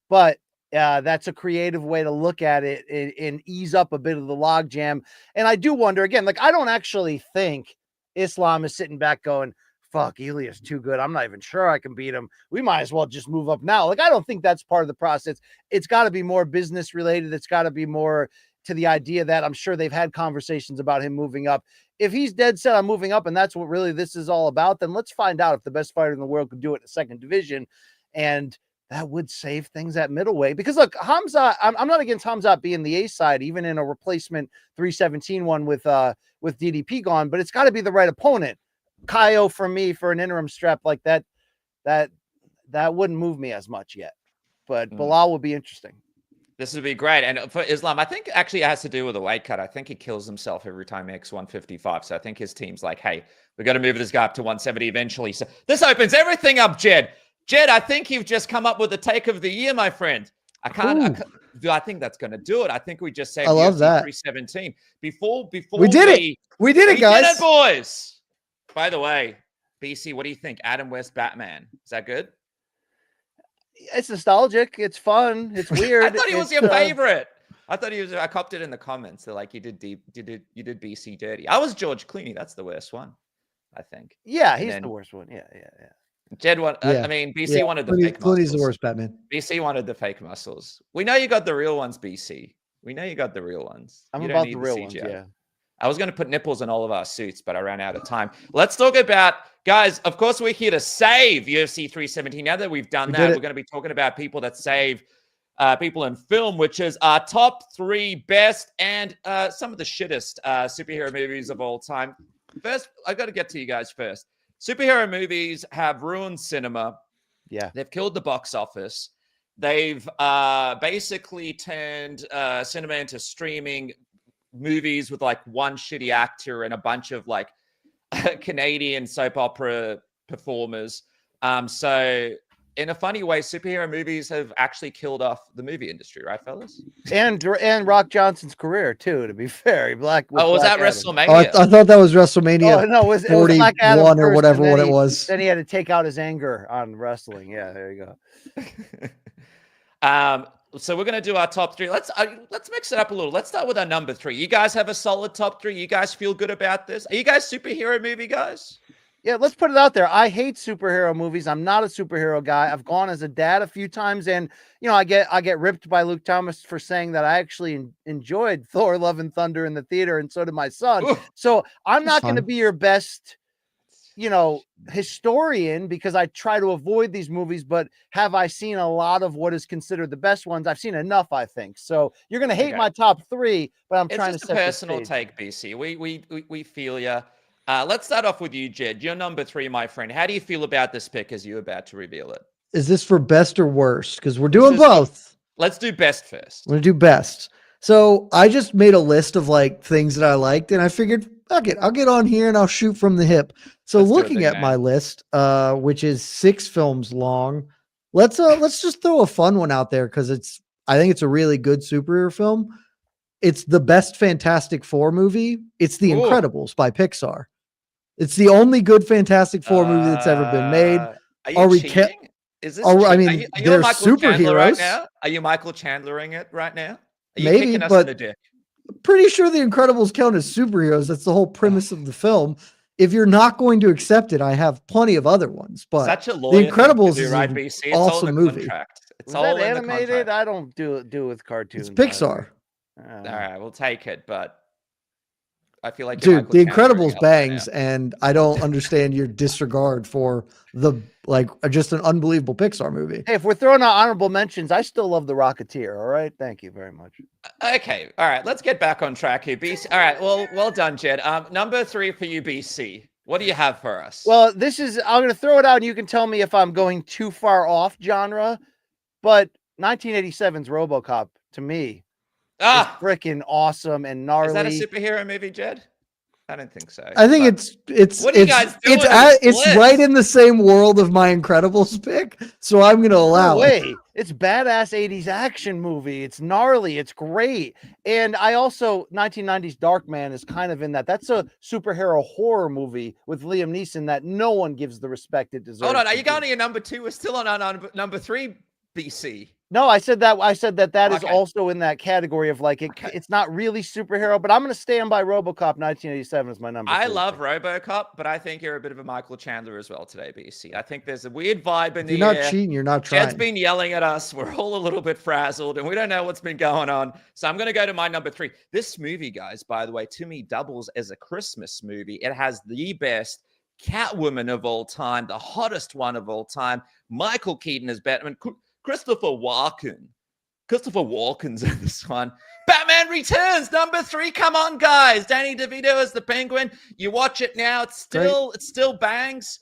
but that's a creative way to look at it and ease up a bit of the logjam. And I do wonder, again, I don't actually think Islam is sitting back going, "Fuck, Ilya's too good. I'm not even sure I can beat him. We might as well just move up now." I don't think that's part of the process. It's got to be more business related. It's got to be more to the idea that I'm sure they've had conversations about him moving up. If he's dead set on moving up and that's what really this is all about, then let's find out if the best fighter in the world could do it in the second division. And that would save things at middleweight. Because look, Khamzat, I'm not against Khamzat being the A side, even in a replacement 317 one with DDP gone, but it's got to be the right opponent. Kaio for me for an interim strap like that wouldn't move me as much yet, but Belal would be interesting. This would be great. And for Islam, I think actually it has to do with the weight cut. I think he kills himself every time he makes 155. So I think his team's like, "Hey, we got to move this guy up to 170 eventually." So this opens everything up, Jed. Jed, I think you've just come up with the take of the year, my friend. I think that's going to do it. I think we just saved UFC 317. Before we did it. We did it, guys. We did it, boys. By the way, BC, what do you think? Adam West Batman. Is that good? It's nostalgic. It's fun. It's weird. I thought he was your favorite. I thought he was. I copped it in the comments. They're like, you did BC dirty. I was George Clooney. That's the worst one, I think. Yeah, he's the worst one. Yeah. Jed, I mean, BC wanted the fake Clooney's muscles. the worst Batman. BC wanted the fake muscles. We know you got the real ones, BC. We know you got the real ones. I'm you about the real ones, yeah. I was going to put nipples in all of our suits, but I ran out of time. Let's talk about, guys, of course, we're here to save UFC 317. Now that we've done that, we're going to be talking about people that save people in film, which is our top 3 best and some of the shittest superhero movies of all time. First, I got to get to you guys first. Superhero movies have ruined cinema. Yeah. They've killed the box office. They've basically turned cinema into streaming movies with like one shitty actor and a bunch of like Canadian soap opera performers. So in a funny way, superhero movies have actually killed off the movie industry, right, fellas? And Rock Johnson's career too, to be fair. Was that WrestleMania? Oh, I thought that was WrestleMania. Oh, no, it was 41 or whatever what it was. Then he had to take out his anger on wrestling. Yeah, there you go. So we're going to do our top 3. Let's mix it up a little. Let's start with our number 3. You guys have a solid top 3. You guys feel good about this? Are you guys superhero movie guys? Yeah, let's put it out there. I hate superhero movies. I'm not a superhero guy. I've gone as a dad a few times, and I get ripped by Luke Thomas for saying that I actually enjoyed Thor: Love and Thunder in the theater, and so did my son. Ooh, so I'm not going to be your best, historian, because I try to avoid these movies. But have I seen a lot of what is considered the best ones? I've seen enough, I think. So you're going to hate my top 3, but I'm trying to set a personal take, BC. We feel you. Let's start off with you, Jed. You're number 3, my friend. How do you feel about this pick as you're about to reveal it? Is this for best or worst? Because we're doing both. Let's do best first. We're going to do best. So I just made a list of like things that I liked, and I figured, fuck it, I'll get on here and I'll shoot from the hip. So looking at my list, which is 6 films long, let's just throw a fun one out there because I think it's a really good superhero film. It's the best Fantastic Four movie. It's The Incredibles by Pixar. It's the only good Fantastic Four movie that's ever been made. Are you cheating? Is this? I mean, they're superheroes. Right now? Are you Michael Chandlering it right now? Are you maybe, kicking us but in the dick? Pretty sure The Incredibles count as superheroes. That's the whole premise of the film. If you're not going to accept it, I have plenty of other ones. But The Incredibles is an awesome movie. It's all animated. I don't do with cartoons. It's Pixar. All right, we'll take it, but I feel like dude, The Incredibles bangs, and I don't understand your disregard for just an unbelievable Pixar movie. Hey, if we're throwing out honorable mentions, I still love The Rocketeer. All right, thank you very much. Okay, all right, let's get back on track here, BC. All right, well done, Jed. Number 3 for you, BC. What do you have for us? Well, I'm going to throw it out, and you can tell me if I'm going too far off genre. But 1987's RoboCop to me. It's freaking awesome and gnarly. Is that a superhero movie, Jed? I don't think so. I think it's what are you guys doing? It's right in the same world of my Incredibles pick, so I'm going to allow it. It's badass 80s action movie. It's gnarly. It's great. And I also 1990s Darkman is kind of in that. That's a superhero horror movie with Liam Neeson that no one gives the respect it deserves. Hold on, are you going to your number 2? We're still on our number 3, BC. No, I said that is also in that category of it's not really superhero, but I'm going to stand by RoboCop 1987 as my number 3. I love RoboCop, but I think you're a bit of a Michael Chandler as well today, BC. I think there's a weird vibe in the air. You're not cheating. You're not trying. Jed's been yelling at us. We're all a little bit frazzled, and we don't know what's been going on. So I'm going to go to my number 3. This movie, guys, by the way, to me doubles as a Christmas movie. It has the best Catwoman of all time, the hottest one of all time. Michael Keaton as Batman. Christopher Walken's in this one. Batman Returns, number 3. Come on, guys. Danny DeVito as the Penguin. You watch it now. It still bangs.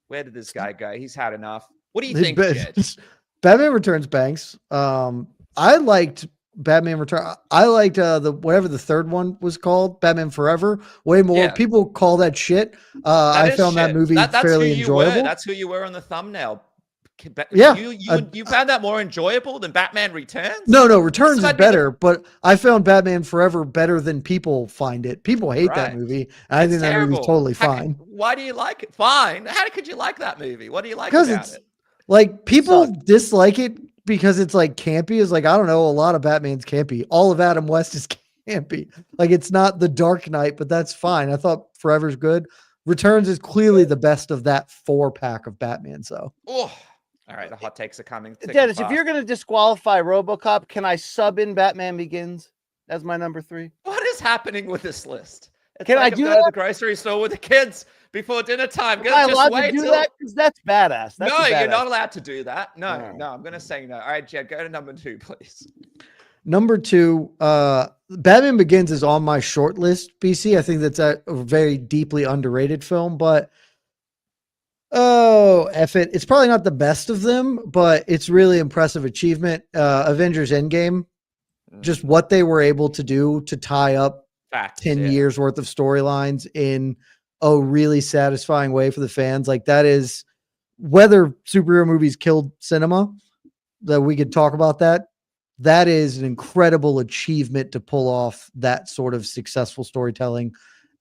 Where did this guy go? He's had enough. What do you think, Jed? Batman Returns bangs. I liked Batman Return. I liked whatever the third one was called, Batman Forever, way more. Yeah. People call that shit. I found that movie fairly enjoyable. That's who you were on the thumbnail. Yeah, you found that more enjoyable than Batman Returns? No, Returns is better, but I found Batman Forever better than people find it. People hate that movie, and I think that movie's totally fine. Why do you like it? Fine. How could you like that movie? What do you like about it? Like people dislike it because it's like campy is like, I don't know, a lot of Batman's campy. All of Adam West is campy. Like it's not the Dark Knight, but that's fine. I thought Forever's good. Returns is clearly the best of that 4-pack of Batman. So, Oh, all right. The hot takes are coming. thick and Dennis, if fast. you're going to disqualify RoboCop, can I sub in Batman Begins as my number 3? What is happening with this list? It's Can like I do I'm going to that? the grocery store with the kids before dinner time. Am I allowed Just to wait do till. that? Because that's badass. That's No, a you're badass. not allowed to do that. No, All right. no, I'm going to say no. All right, Jed, go to number 2, please. number 2, Batman Begins is on my short list, BC. I think that's a very deeply underrated film, but it's probably not the best of them, but it's really impressive achievement. Avengers Endgame, just what they were able to do to tie up Facts, 10 yeah. years worth of storylines in a really satisfying way for the fans. Like that is, whether superhero movies killed cinema, that we could talk about that. That is an incredible achievement to pull off that sort of successful storytelling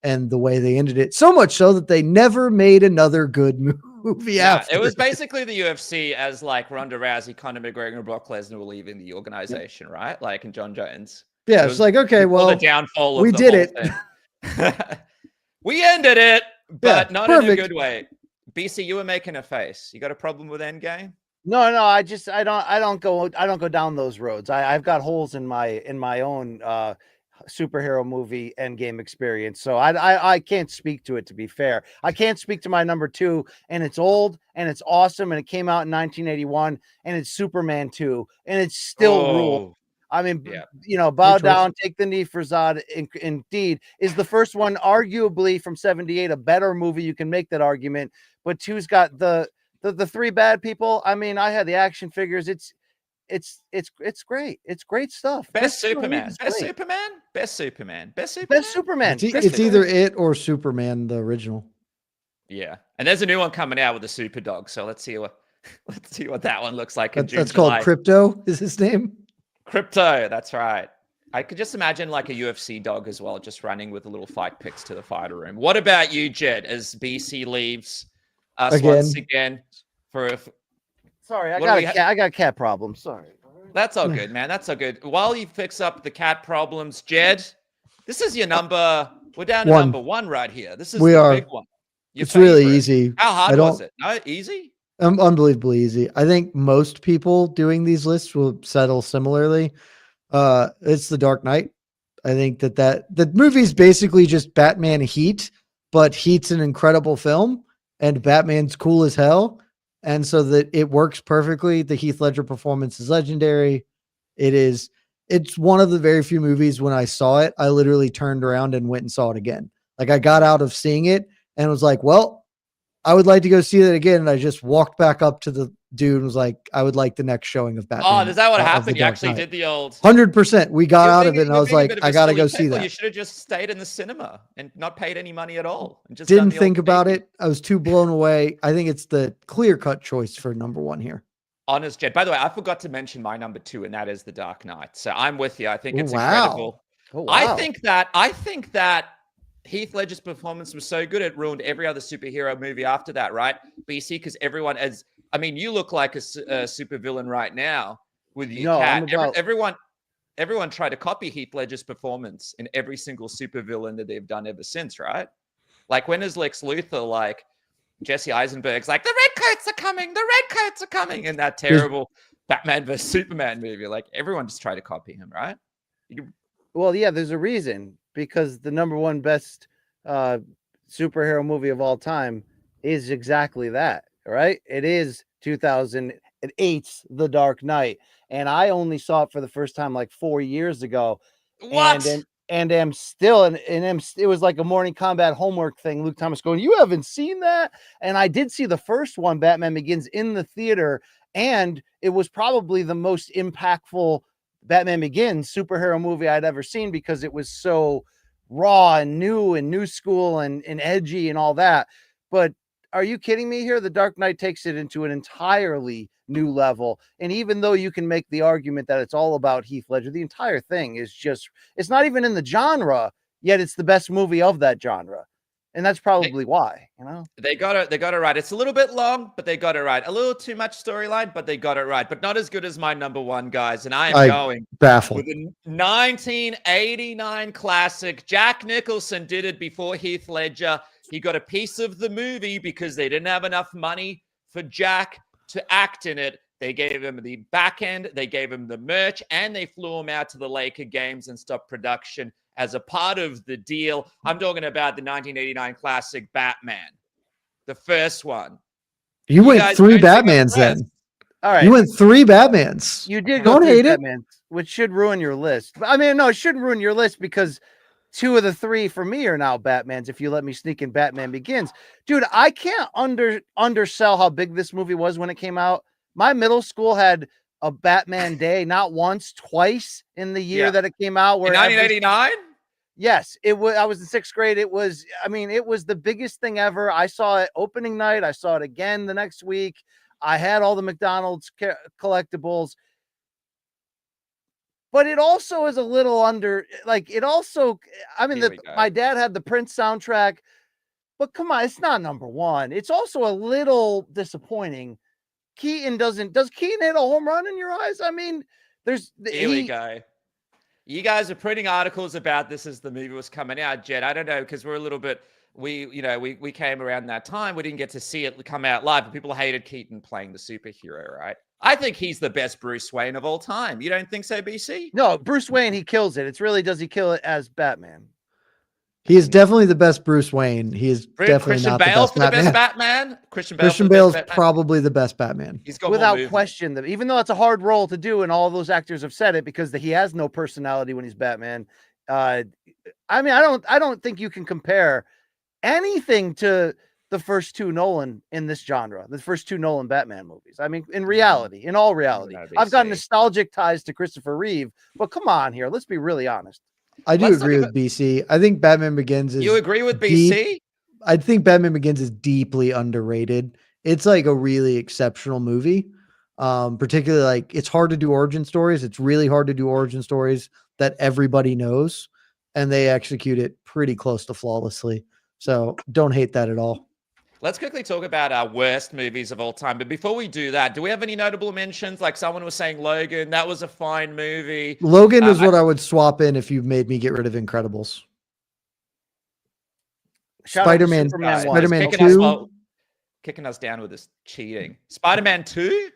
and the way they ended it. So much so that they never made another good movie after. It was basically the UFC as like Ronda Rousey, Conor McGregor, and Brock Lesnar were leaving the organization, right? Like, and John Jones. Yeah, it's like, okay, well, the downfall of we the did whole it. thing. We ended it, but not in a perfect. good way. BC, you were making a face. You got a problem with Endgame? No, I don't go down those roads. I've got holes in my own superhero movie Endgame experience. So I can't speak to it, to be fair. I can't speak to my number 2, and it's old and it's awesome, and it came out in 1981, and it's Superman 2, and it's still rule. I mean, bow down, take the knee for Zod. Indeed, is the first one arguably from '78 a better movie? You can make that argument, but 2's got the 3 bad people. I mean, I had the action figures. It's great. It's great stuff. Best Superman. Best Superman. It's either it or Superman, the original. Yeah, and there's a new one coming out with the Super Dog. So let's see what that one looks like. That's called Crypto. Is his name? Crypto. That's right. I could just imagine like a UFC dog as well, just running with the little fight picks to the fighter room. What about you, Jed? As BC leaves us once again for. Sorry, I got a cat problem. Sorry. That's all good, man. That's all good. While you fix up the cat problems, Jed, this is your number. We're down to number 1 right here. This is the big one. It's really easy. How hard was it? No, easy? Unbelievably easy. I think most people doing these lists will settle similarly. It's The Dark Knight. I think that the movie's basically just Batman Heat, but Heat's an incredible film and Batman's cool as hell. And so that it works perfectly. The Heath Ledger performance is legendary. It's one of the very few movies when I saw it, I literally turned around and went and saw it again. Like I got out of seeing it and was like, well, I would like to go see that again. And I just walked back up to the dude and was like, I would like the next showing of Batman. Oh, is that what happened? You actually did the old 100%. We got out of it and I was like, I got to go see that. You should have just stayed in the cinema and not paid any money at all. And just didn't think about it. I was too blown away. I think it's the clear-cut choice for number 1 here. Honest, Jed. By the way, I forgot to mention my number 2, and that is The Dark Knight. So I'm with you. I think it's incredible. Oh, wow. I think that Heath Ledger's performance was so good it ruined every other superhero movie after that, right? BC, because everyone you look like a supervillain right now with your cat. Everyone tried to copy Heath Ledger's performance in every single supervillain that they've done ever since, right? Like when is Lex Luthor like Jesse Eisenberg's like the redcoats are coming in that terrible Batman vs Superman movie. Like everyone just tried to copy him, right? Well, yeah, there's a reason, because the number 1 best superhero movie of all time is exactly that, right? It is 2008's The Dark Knight, and I only saw it for the first time like 4 years ago. What? And am still, it was like a morning combat homework thing. Luke Thomas going, you haven't seen that? And I did see the first one, Batman Begins, in the theater, and it was probably the most impactful Batman Begins superhero movie I'd ever seen, because it was so raw and new school and edgy and all that. But are you kidding me here? The Dark Knight takes it into an entirely new level. And even though you can make the argument that it's all about Heath Ledger, the entire thing is just, it's not even in the genre, yet it's the best movie of that genre. And that's probably why, you know. They got it right. It's a little bit long, but they got it right. A little too much storyline, but they got it right. But not as good as my number one, guys. And I am going baffled with a 1989 classic. Jack Nicholson did it before Heath Ledger. He got a piece of the movie because they didn't have enough money for Jack to act in it. They gave him the back end, they gave him the merch, and they flew him out to the Laker games and stopped production as a part of the deal. I'm talking about the 1989 classic Batman, the first one. You went 3 Batmans then. All right. You went 3 Batmans. You did go 3 Batmans, which should ruin your list. I mean, no, it shouldn't ruin your list because 2 of the 3 for me are now Batmans. If you let me sneak in Batman Begins, dude, I can't undersell how big this movie was when it came out. My middle school had a Batman Day, not once, twice in the year that it came out. Where in 1989? Yes, it was. I was in 6th grade. It was, I mean, it was the biggest thing ever. I saw it opening night. I saw it again the next week. I had all the McDonald's collectibles. But it also is a little under, like, it also, I mean, my dad had the Prince soundtrack, but come on, it's not number one. It's also a little disappointing. Does Keaton hit a home run in your eyes? I mean, here we go. You guys are printing articles about this as the movie was coming out, Jed. I don't know, because we're a little bit, we came around that time. We didn't get to see it come out live, but people hated Keaton playing the superhero, right? I think he's the best Bruce Wayne of all time. You don't think so, BC? No, Bruce Wayne, he kills it. It's really, does he kill it as Batman? He is definitely the best Bruce Wayne. He is definitely not the best Batman. Christian Bale's probably the best Batman. He's got without question. Even though it's a hard role to do, and all those actors have said it because he has no personality when he's Batman. I mean, I don't think you can compare anything to the first 2 Nolan in this genre. The first 2 Nolan Batman movies. I mean, in reality, in all reality, I've got nostalgic ties to Christopher Reeve, but come on here, let's be really honest. I do agree with BC. I think Batman Begins is. You agree with BC? I think Batman Begins is deeply underrated. It's like a really exceptional movie. Particularly, like, it's hard to do origin stories. It's really hard to do origin stories that everybody knows, and they execute it pretty close to flawlessly. So don't hate that at all. Let's quickly talk about our worst movies of all time. But before we do that, do we have any notable mentions? Like someone was saying Logan, that was a fine movie. Logan is what I would swap in if you made me get rid of Incredibles. Spider-Man 2. Kicking us down with this cheating. Spider-Man 2?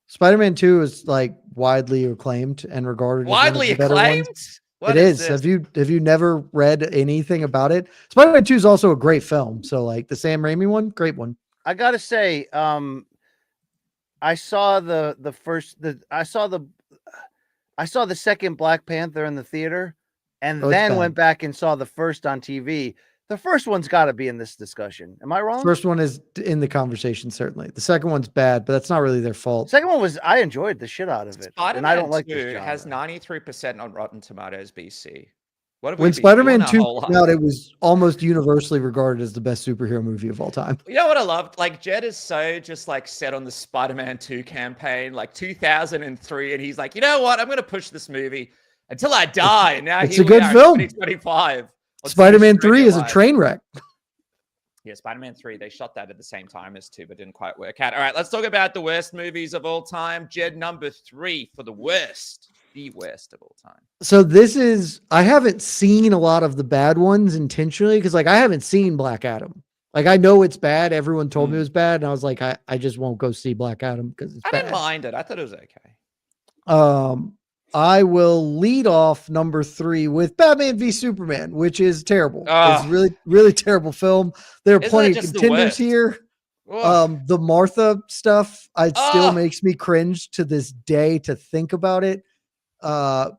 Spider-Man 2 is like widely acclaimed and regarded widely as one of the better acclaimed? ones. It is. Have you never read anything about it? Spider-Man 2 is also a great film. So like the Sam Raimi one, great one. I gotta say, I saw the second Black Panther in the theater, and then went back and saw the first on TV. The first one's got to be in this discussion. Am I wrong? First one is in the conversation, certainly. The second one's bad, but that's not really their fault. Second one was, I enjoyed the shit out of it. Spider-Man and I don't like 2 this genre. has 93% on Rotten Tomatoes, BC. When Spider-Man 2 came out, it was almost universally regarded as the best superhero movie of all time. You know what I loved? Like, Jed is so just like set on the Spider-Man 2 campaign, like 2003, and he's like, you know what? I'm going to push this movie until I die. And now it's a good film. 2025. Spider-Man 3 is a train wreck. Yeah, Spider-Man 3, they shot that at the same time as 2, but didn't quite work out. All right, let's talk about the worst movies of all time. Jed, number 3 for the worst of all time. So I haven't seen a lot of the bad ones intentionally because, like, I haven't seen Black Adam. Like, I know it's bad. Everyone told me it was bad, and I was like, I just won't go see Black Adam because it's bad. I didn't mind it. I thought it was okay. I will lead off number 3 with Batman v Superman, which is terrible. It's a really, really terrible film. There are plenty of contenders here. The Martha stuff, it still makes me cringe to this day to think about it.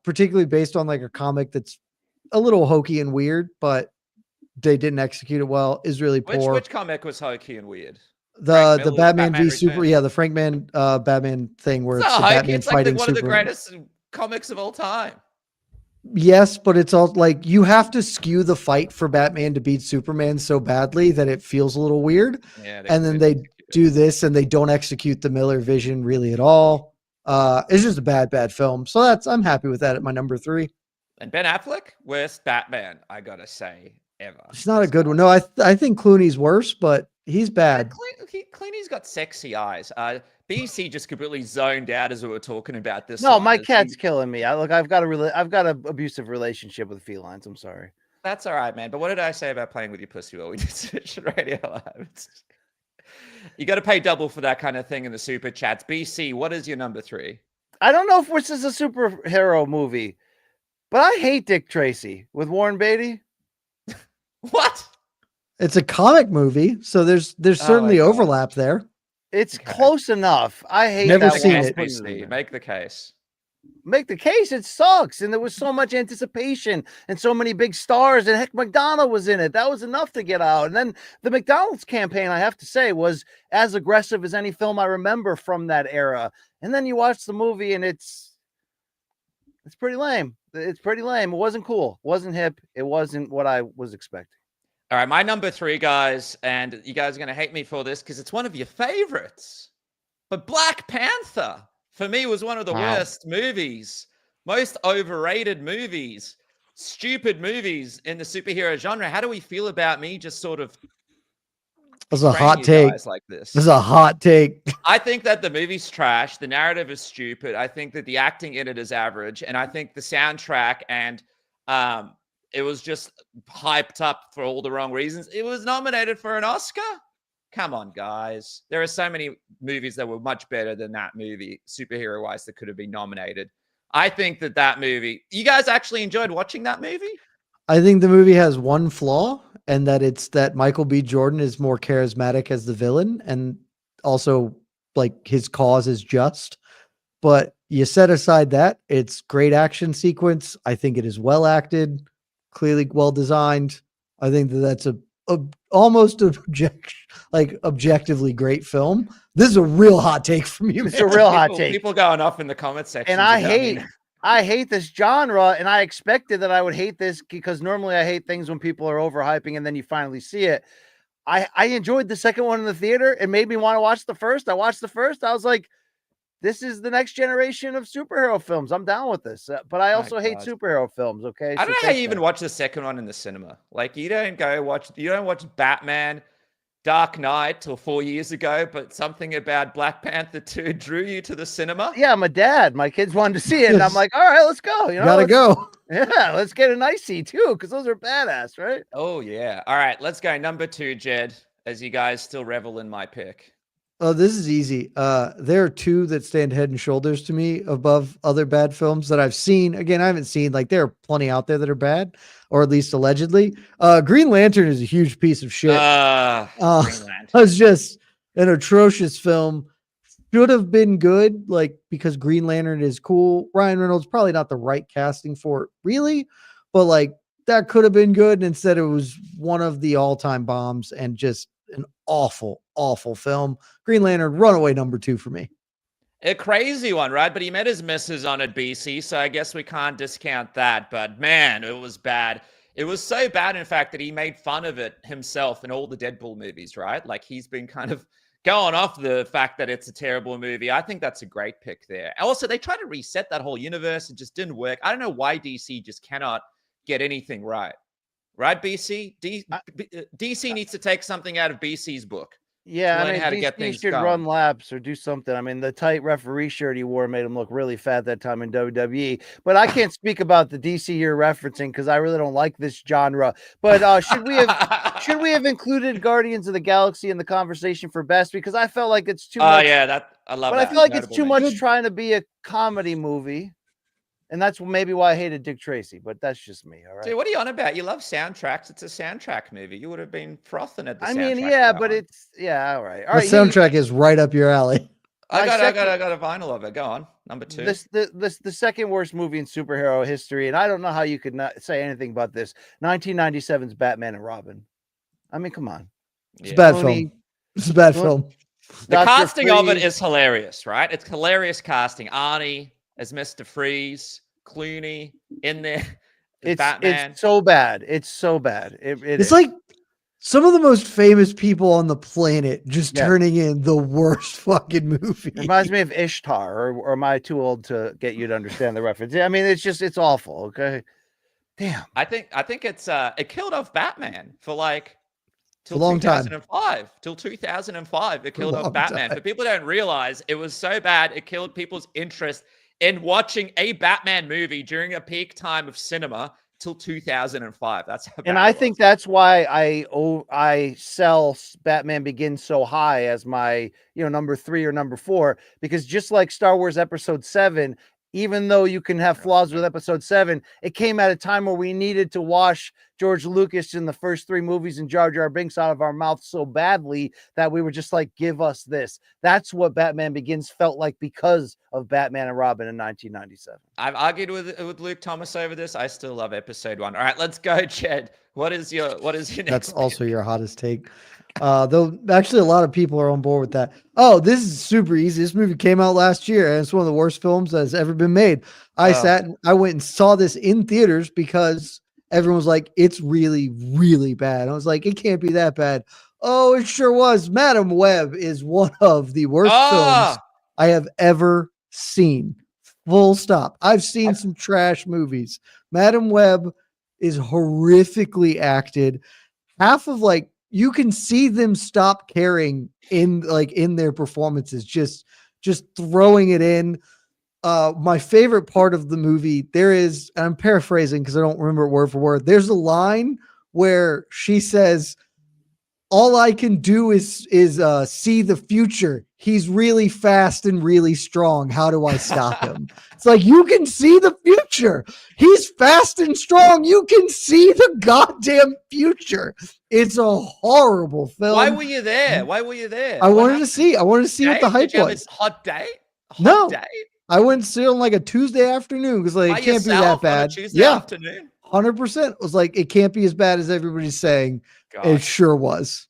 Particularly based on like a comic that's a little hokey and weird, but they didn't execute it well. Is really poor. Which comic was hokey and weird? The Batman v Super, the Frank Man Batman thing where it's the Batman fighting one of the greatest comics of all time. Yes, but it's all like you have to skew the fight for Batman to beat Superman so badly that it feels a little weird. Yeah, and then they do this and they don't execute the Miller vision really at all. It's just a bad film. So I'm happy with that at my number 3. And Ben Affleck, worst Batman, I gotta say. ever. It's not a good one. No, I think Clooney's worse, but he's bad. Clooney's got sexy eyes. BC just completely zoned out as we were talking about this. No, one. my cat's killing me. I've got an abusive relationship with felines. I'm sorry. That's all right, man. But what did I say about playing with your pussy while we did Switch Radio Live? You got to pay double for that kind of thing in the super chats. BC, what is your number 3? I don't know if this is a superhero movie, but I hate Dick Tracy with Warren Beatty. What? It's a comic movie, so there's certainly overlap there. It's close enough. I hate Never that seen one. it. BC, make the case. Make the case. It sucks. And there was so much anticipation and so many big stars. And heck, McDonald was in it. That was enough to get out. And then the McDonald's campaign, I have to say, was as aggressive as any film I remember from that era. And then you watch the movie and it's pretty lame. It's pretty lame. It wasn't cool. It wasn't hip. It wasn't what I was expecting. All right, my number 3, guys, and you guys are going to hate me for this because it's one of your favorites. But Black Panther, for me, was one of the worst movies, most overrated movies, stupid movies in the superhero genre. How do we feel about me just sort of That's a hot take. Like this is a hot take. I think that the movie's trash. The narrative is stupid. I think that the acting in it is average. And I think the soundtrack and it was just hyped up for all the wrong reasons. It was nominated for an Oscar. Come on, guys. There are so many movies that were much better than that movie, superhero-wise, that could have been nominated. I think that movie... You guys actually enjoyed watching that movie? I think the movie has one flaw, and that it's that Michael B. Jordan is more charismatic as the villain, and also, like, his cause is just. But you set aside that, it's great action sequence. I think it is well acted, clearly well designed. I think that's a almost objectively great film. This is a real hot take from you. It's a real hot take. People going off in the comment section. And I hate this genre, and I expected that I would hate this because normally I hate things when people are overhyping and then you finally see it. I enjoyed the second one in the theater. It made me want to watch the first. I watched the first. I was like, this is the next generation of superhero films. I'm down with this. But I also hate superhero films, okay? I don't know how you even watch the second one in the cinema. Like, you don't watch Batman, Dark Knight till 4 years ago, but something about Black Panther 2 drew you to the cinema? Yeah, I'm a dad. My kids wanted to see it, and I'm like, all right, let's go. You know, gotta go. Yeah, let's get an icy too, because those are badass, right? Oh, yeah. All right, let's go. Number 2, Jed, as you guys still revel in my pick. Oh, this is easy. There are 2 that stand head and shoulders to me above other bad films that I've seen. Again, I haven't seen, like, there are plenty out there that are bad, or at least allegedly. Green Lantern is a huge piece of shit. It was just an atrocious film. Should have been good, like, because Green Lantern is cool. Ryan Reynolds, probably not the right casting for it, really, but like, that could have been good. And instead, it was one of the all-time bombs and just an awful, awful film. Green Lantern, runaway number 2 for me. A crazy one, right? But he met his misses on it, BC, so I guess we can't discount that. But man, it was bad. It was so bad, in fact, that he made fun of it himself in all the Deadpool movies, right? Like, he's been kind of going off the fact that it's a terrible movie. I think that's a great pick there. Also, they tried to reset that whole universe. It just didn't work. I don't know why DC just cannot get anything right. Right, BC? DC needs to take something out of BC's book. Yeah, learn how to get things should going. run laps or do something. I mean, the tight referee shirt he wore made him look really fat that time in WWE. But I can't speak about the DC you're referencing because I really don't like this genre. But should we have included Guardians of the Galaxy in the conversation for best? Because I felt like it's too much. Yeah, I love that. But I feel like it's too much trying to be a comedy movie. And that's maybe why I hated Dick Tracy, but that's just me. All right. Dude, what are you on about? You love soundtracks. It's a soundtrack movie. You would have been frothing at the soundtrack. I mean, yeah, but it's all right. All the right. soundtrack is right up your alley. I got a vinyl of it. Go on. Number 2. The second worst movie in superhero history, and I don't know how you could not say anything about this. 1997's Batman and Robin. I mean, come on. It's a bad film. It's a bad film. The casting of it is hilarious, right? It's hilarious casting. Arnie as Mr. Freeze, Clooney in there. Batman. It's so bad. It's so bad. It's like some of the most famous people on the planet just turning in the worst fucking movie. Reminds me of Ishtar, or am I too old to get you to understand the reference? I mean, it's awful. Okay. Damn. I think it's it killed off Batman for like till a long time. 2005. Till 2005, it For a killed off long Batman. time. But people don't realize it was so bad it killed people's interest in watching a Batman movie during a peak time of cinema till 2005. That's how bad And I it think was. that's why I sell Batman Begins so high as my number 3 or number 4, because just like Star Wars Episode 7, even though you can have flaws with Episode 7, it came at a time where we needed to wash George Lucas in the first 3 movies and Jar Jar Binks out of our mouth so badly that we were just like, give us this. That's what Batman Begins felt like because of Batman and Robin in 1997. I've argued with Luke Thomas over this. I still love Episode 1. All right, let's go, Jed. What is your next? That's also your hottest take. Though actually a lot of people are on board with that. Oh, this is super easy. This movie came out last year and it's one of the worst films that has ever been made. I went and saw this in theaters because everyone was like, it's really, really bad. I was like, it can't be that bad. Oh, it sure was. Madam Web is one of the worst films I have ever seen. Full stop. I've seen some trash movies. Madam Web is horrifically acted. Half of you can see them stop caring in their performances, just throwing it in. My favorite part of the movie, and I'm paraphrasing because I don't remember it word for word. There's a line where she says, all I can do is see the future. He's really fast and really strong. How do I stop him? It's like, you can see the future. He's fast and strong. You can see the goddamn future. It's a horrible film. Why were you there? Why were you there? I wanted to see what the hype Did you have was. a hot date? No. Date? I went to see it on a Tuesday afternoon because it can't be that bad. On a Tuesday afternoon? 100%. It was it can't be as bad as everybody's saying. God. It sure was.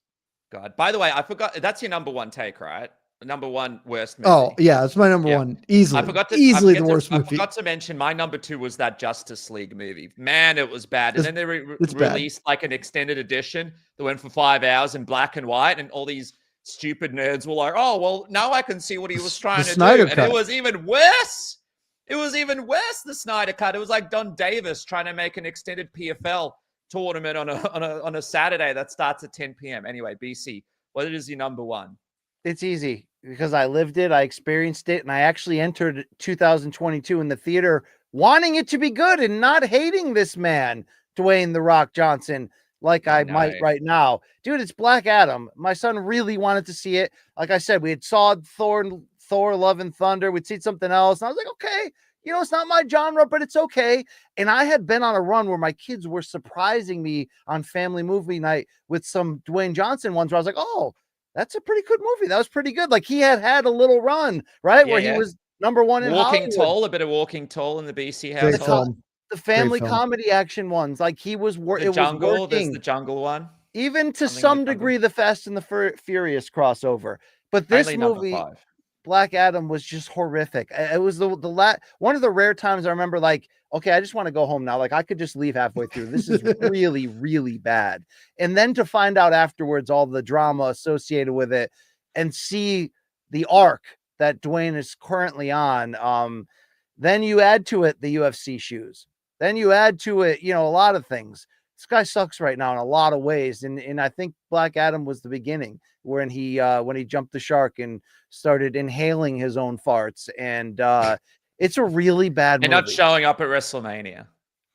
God. By the way, I forgot. That's your number 1 take, right? Number 1 worst movie. Oh, yeah. It's my number 1. Easily. Easily the worst movie. I forgot to mention my number 2 was that Justice League movie. Man, it was bad. And then they released an extended edition that went for 5 hours in black and white. And all these stupid nerds were like, oh, well, now I can see what he was trying to do. And it was even worse. It was even worse, the Snyder Cut. It was like Don Davis trying to make an extended PFL tournament on a Saturday that starts at 10 p.m. Anyway, BC, what is your number 1? It's easy because I lived it, I experienced it, and I actually entered 2022 in the theater wanting it to be good and not hating this man, Dwayne "The Rock" Johnson, like I might right now. Dude, it's Black Adam. My son really wanted to see it. Like I said, we had saw Thor, Love and Thunder. We'd seen something else. And I was like, okay, it's not my genre, but it's okay. And I had been on a run where my kids were surprising me on family movie night with some Dwayne Johnson ones where I was like, oh, that's a pretty good movie. That was pretty good. He had a little run, right? Where he was number 1 in Walking Hollywood. Tall, a bit of Walking Tall in the BC household. The family comedy action ones. He was working. There's the Jungle one. Even to some degree, the Fast and the Furious crossover. But this movie, Black Adam, was just horrific. It was one of the rare times I remember okay, I just want to go home now. I could just leave halfway through. This is really, really bad. And then to find out afterwards all the drama associated with it and see the arc that Dwayne is currently on, then you add to it the UFC shoes. Then you add to it, a lot of things. This guy sucks right now in a lot of ways. And I think Black Adam was the beginning when he jumped the shark and started inhaling his own farts. And it's a really bad movie. And not showing up at WrestleMania.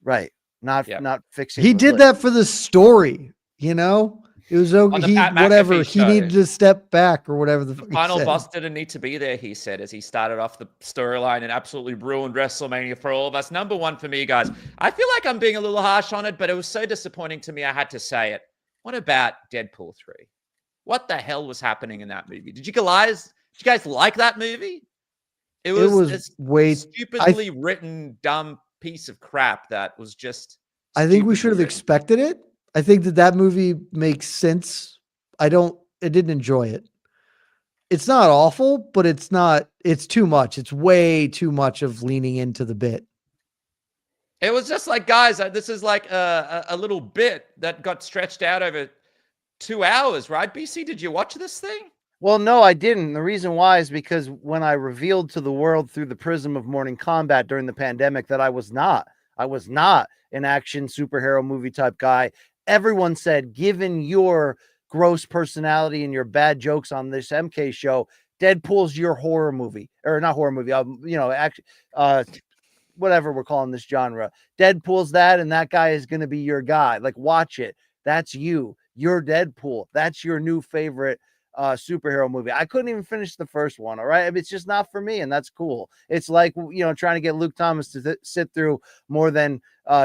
Right. Not fixing. He did that for the story, It was okay. He needed to step back or whatever the final boss didn't need to be there, he said, as he started off the storyline and absolutely ruined WrestleMania for all of us. Number 1 for me, guys. I feel like I'm being a little harsh on it, but it was so disappointing to me I had to say it. What about Deadpool 3? What the hell was happening in that movie? Did you guys like that movie? It was way stupidly written, dumb piece of crap that was just. I think we should have expected it. I think that movie makes sense. I didn't enjoy it. It's not awful, but it's too much. It's way too much of leaning into the bit. It was just guys, this is a little bit that got stretched out over 2 hours, right? BC, did you watch this thing? Well, no, I didn't. The reason why is because when I revealed to the world through the prism of Morning Combat during the pandemic that I I was not an action superhero movie type guy. Everyone said, given your gross personality and your bad jokes on this MK show, Deadpool's your horror movie, or not horror movie, whatever we're calling this genre. Deadpool's that, and that guy is going to be your guy. Like, watch it. That's you. You're Deadpool. That's your new favorite superhero movie. I couldn't even finish the first one. All right. I mean, it's just not for me, and that's cool. It's like, trying to get Luke Thomas to sit through more than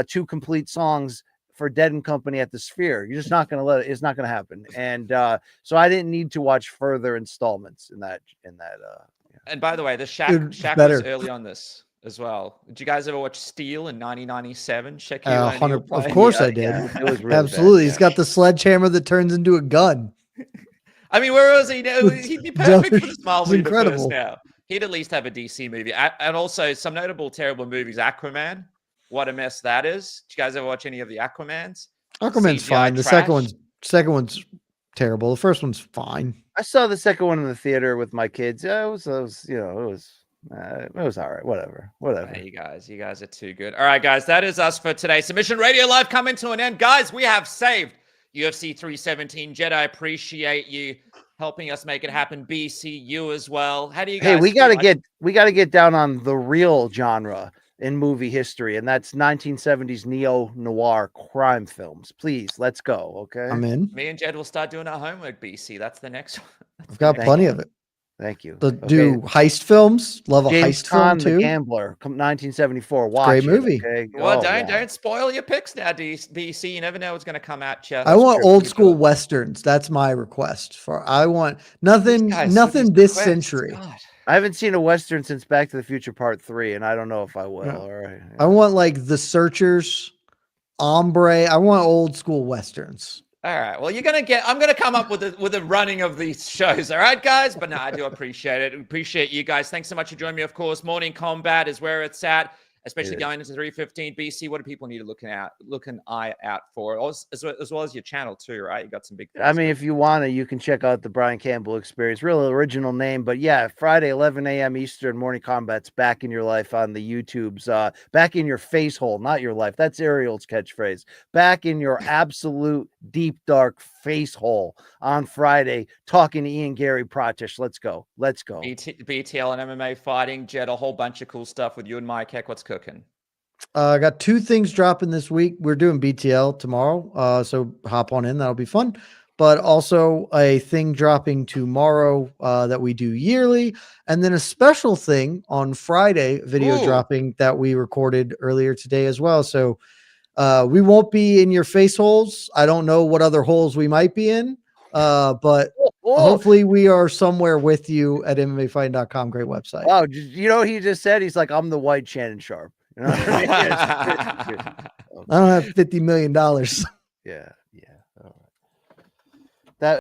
2 complete songs for Dead and Company at the Sphere. You're just not going to let it. It's not going to happen. And so I didn't need to watch further installments in that. And by the way, the Shaq was early on this as well. Did you guys ever watch Steel in 1997? Of course I did. Yeah, it was really absolutely. bad, He's got the sledgehammer that turns into a gun. I mean, where was he? He'd be perfect for the Marvel universe incredible. now. He'd at least have a DC movie. And also some notable terrible movies. Aquaman. What a mess that is. Did you guys ever watch any of the Aquamans? Aquaman's CGI fine. The trash. second one's terrible. The first one's fine. I saw the second one in the theater with my kids. It was all right. Whatever. Hey, you guys are too good. All right, guys, that is us for today. Submission Radio Live coming to an end. Guys, we have saved UFC 317. Jed, I appreciate you helping us make it happen. BC, you as well. How do you guys? Hey, we gotta get down on the real genre in movie history, and that's 1970s neo-noir crime films. Please, let's go. Okay, I'm in. Me and Jed will start doing our homework, BC. That's the next one. I've got plenty of it. Thank you. Do heist films. Love a James heist Caan, film too. The Gambler, 1974. Watch Great it, movie. okay? Well, don't spoil your picks now, BC. You never know what's going to come at you. I want old school westerns. That's my request. I want nothing this century. God. I haven't seen a western since Back to the Future Part 3, and I don't know if I will. Yeah. All right. I want like The Searchers, Ombre. I want old school westerns. All right. Well, I'm going to come up with a running of these shows. All right, guys. But no, I do appreciate it. Appreciate you guys. Thanks so much for joining me. Of course, Morning Combat is where it's at, especially going into 315 BC. What do people need to look an eye out for? As well as your channel too, right? You got some big things. I mean, if you want to, you can check out the Brian Campbell Experience. Real original name, but yeah, Friday, 11 a.m. Eastern, Morning Combat's back in your life on the YouTubes. Back in your face hole, not your life. That's Ariel's catchphrase. Back in your absolute deep, dark face hole on Friday, talking to Ian Gary Pratish. Let's go. BTL and MMA fighting. Jed, a whole bunch of cool stuff with you and Mike Heck. What's cooking? I got 2 things dropping this week. We're doing BTL tomorrow, so hop on in. That'll be fun. But also a thing dropping tomorrow that we do yearly, and then a special thing on Friday, video dropping that we recorded earlier today as well. So we won't be in your face holes. I don't know what other holes we might be in, but hopefully we are somewhere with you at MMAfighting.com. Great website. Wow, you know what he just said? He's like, I'm the white Shannon Sharp. You know what I mean? I don't have $50 million. Yeah.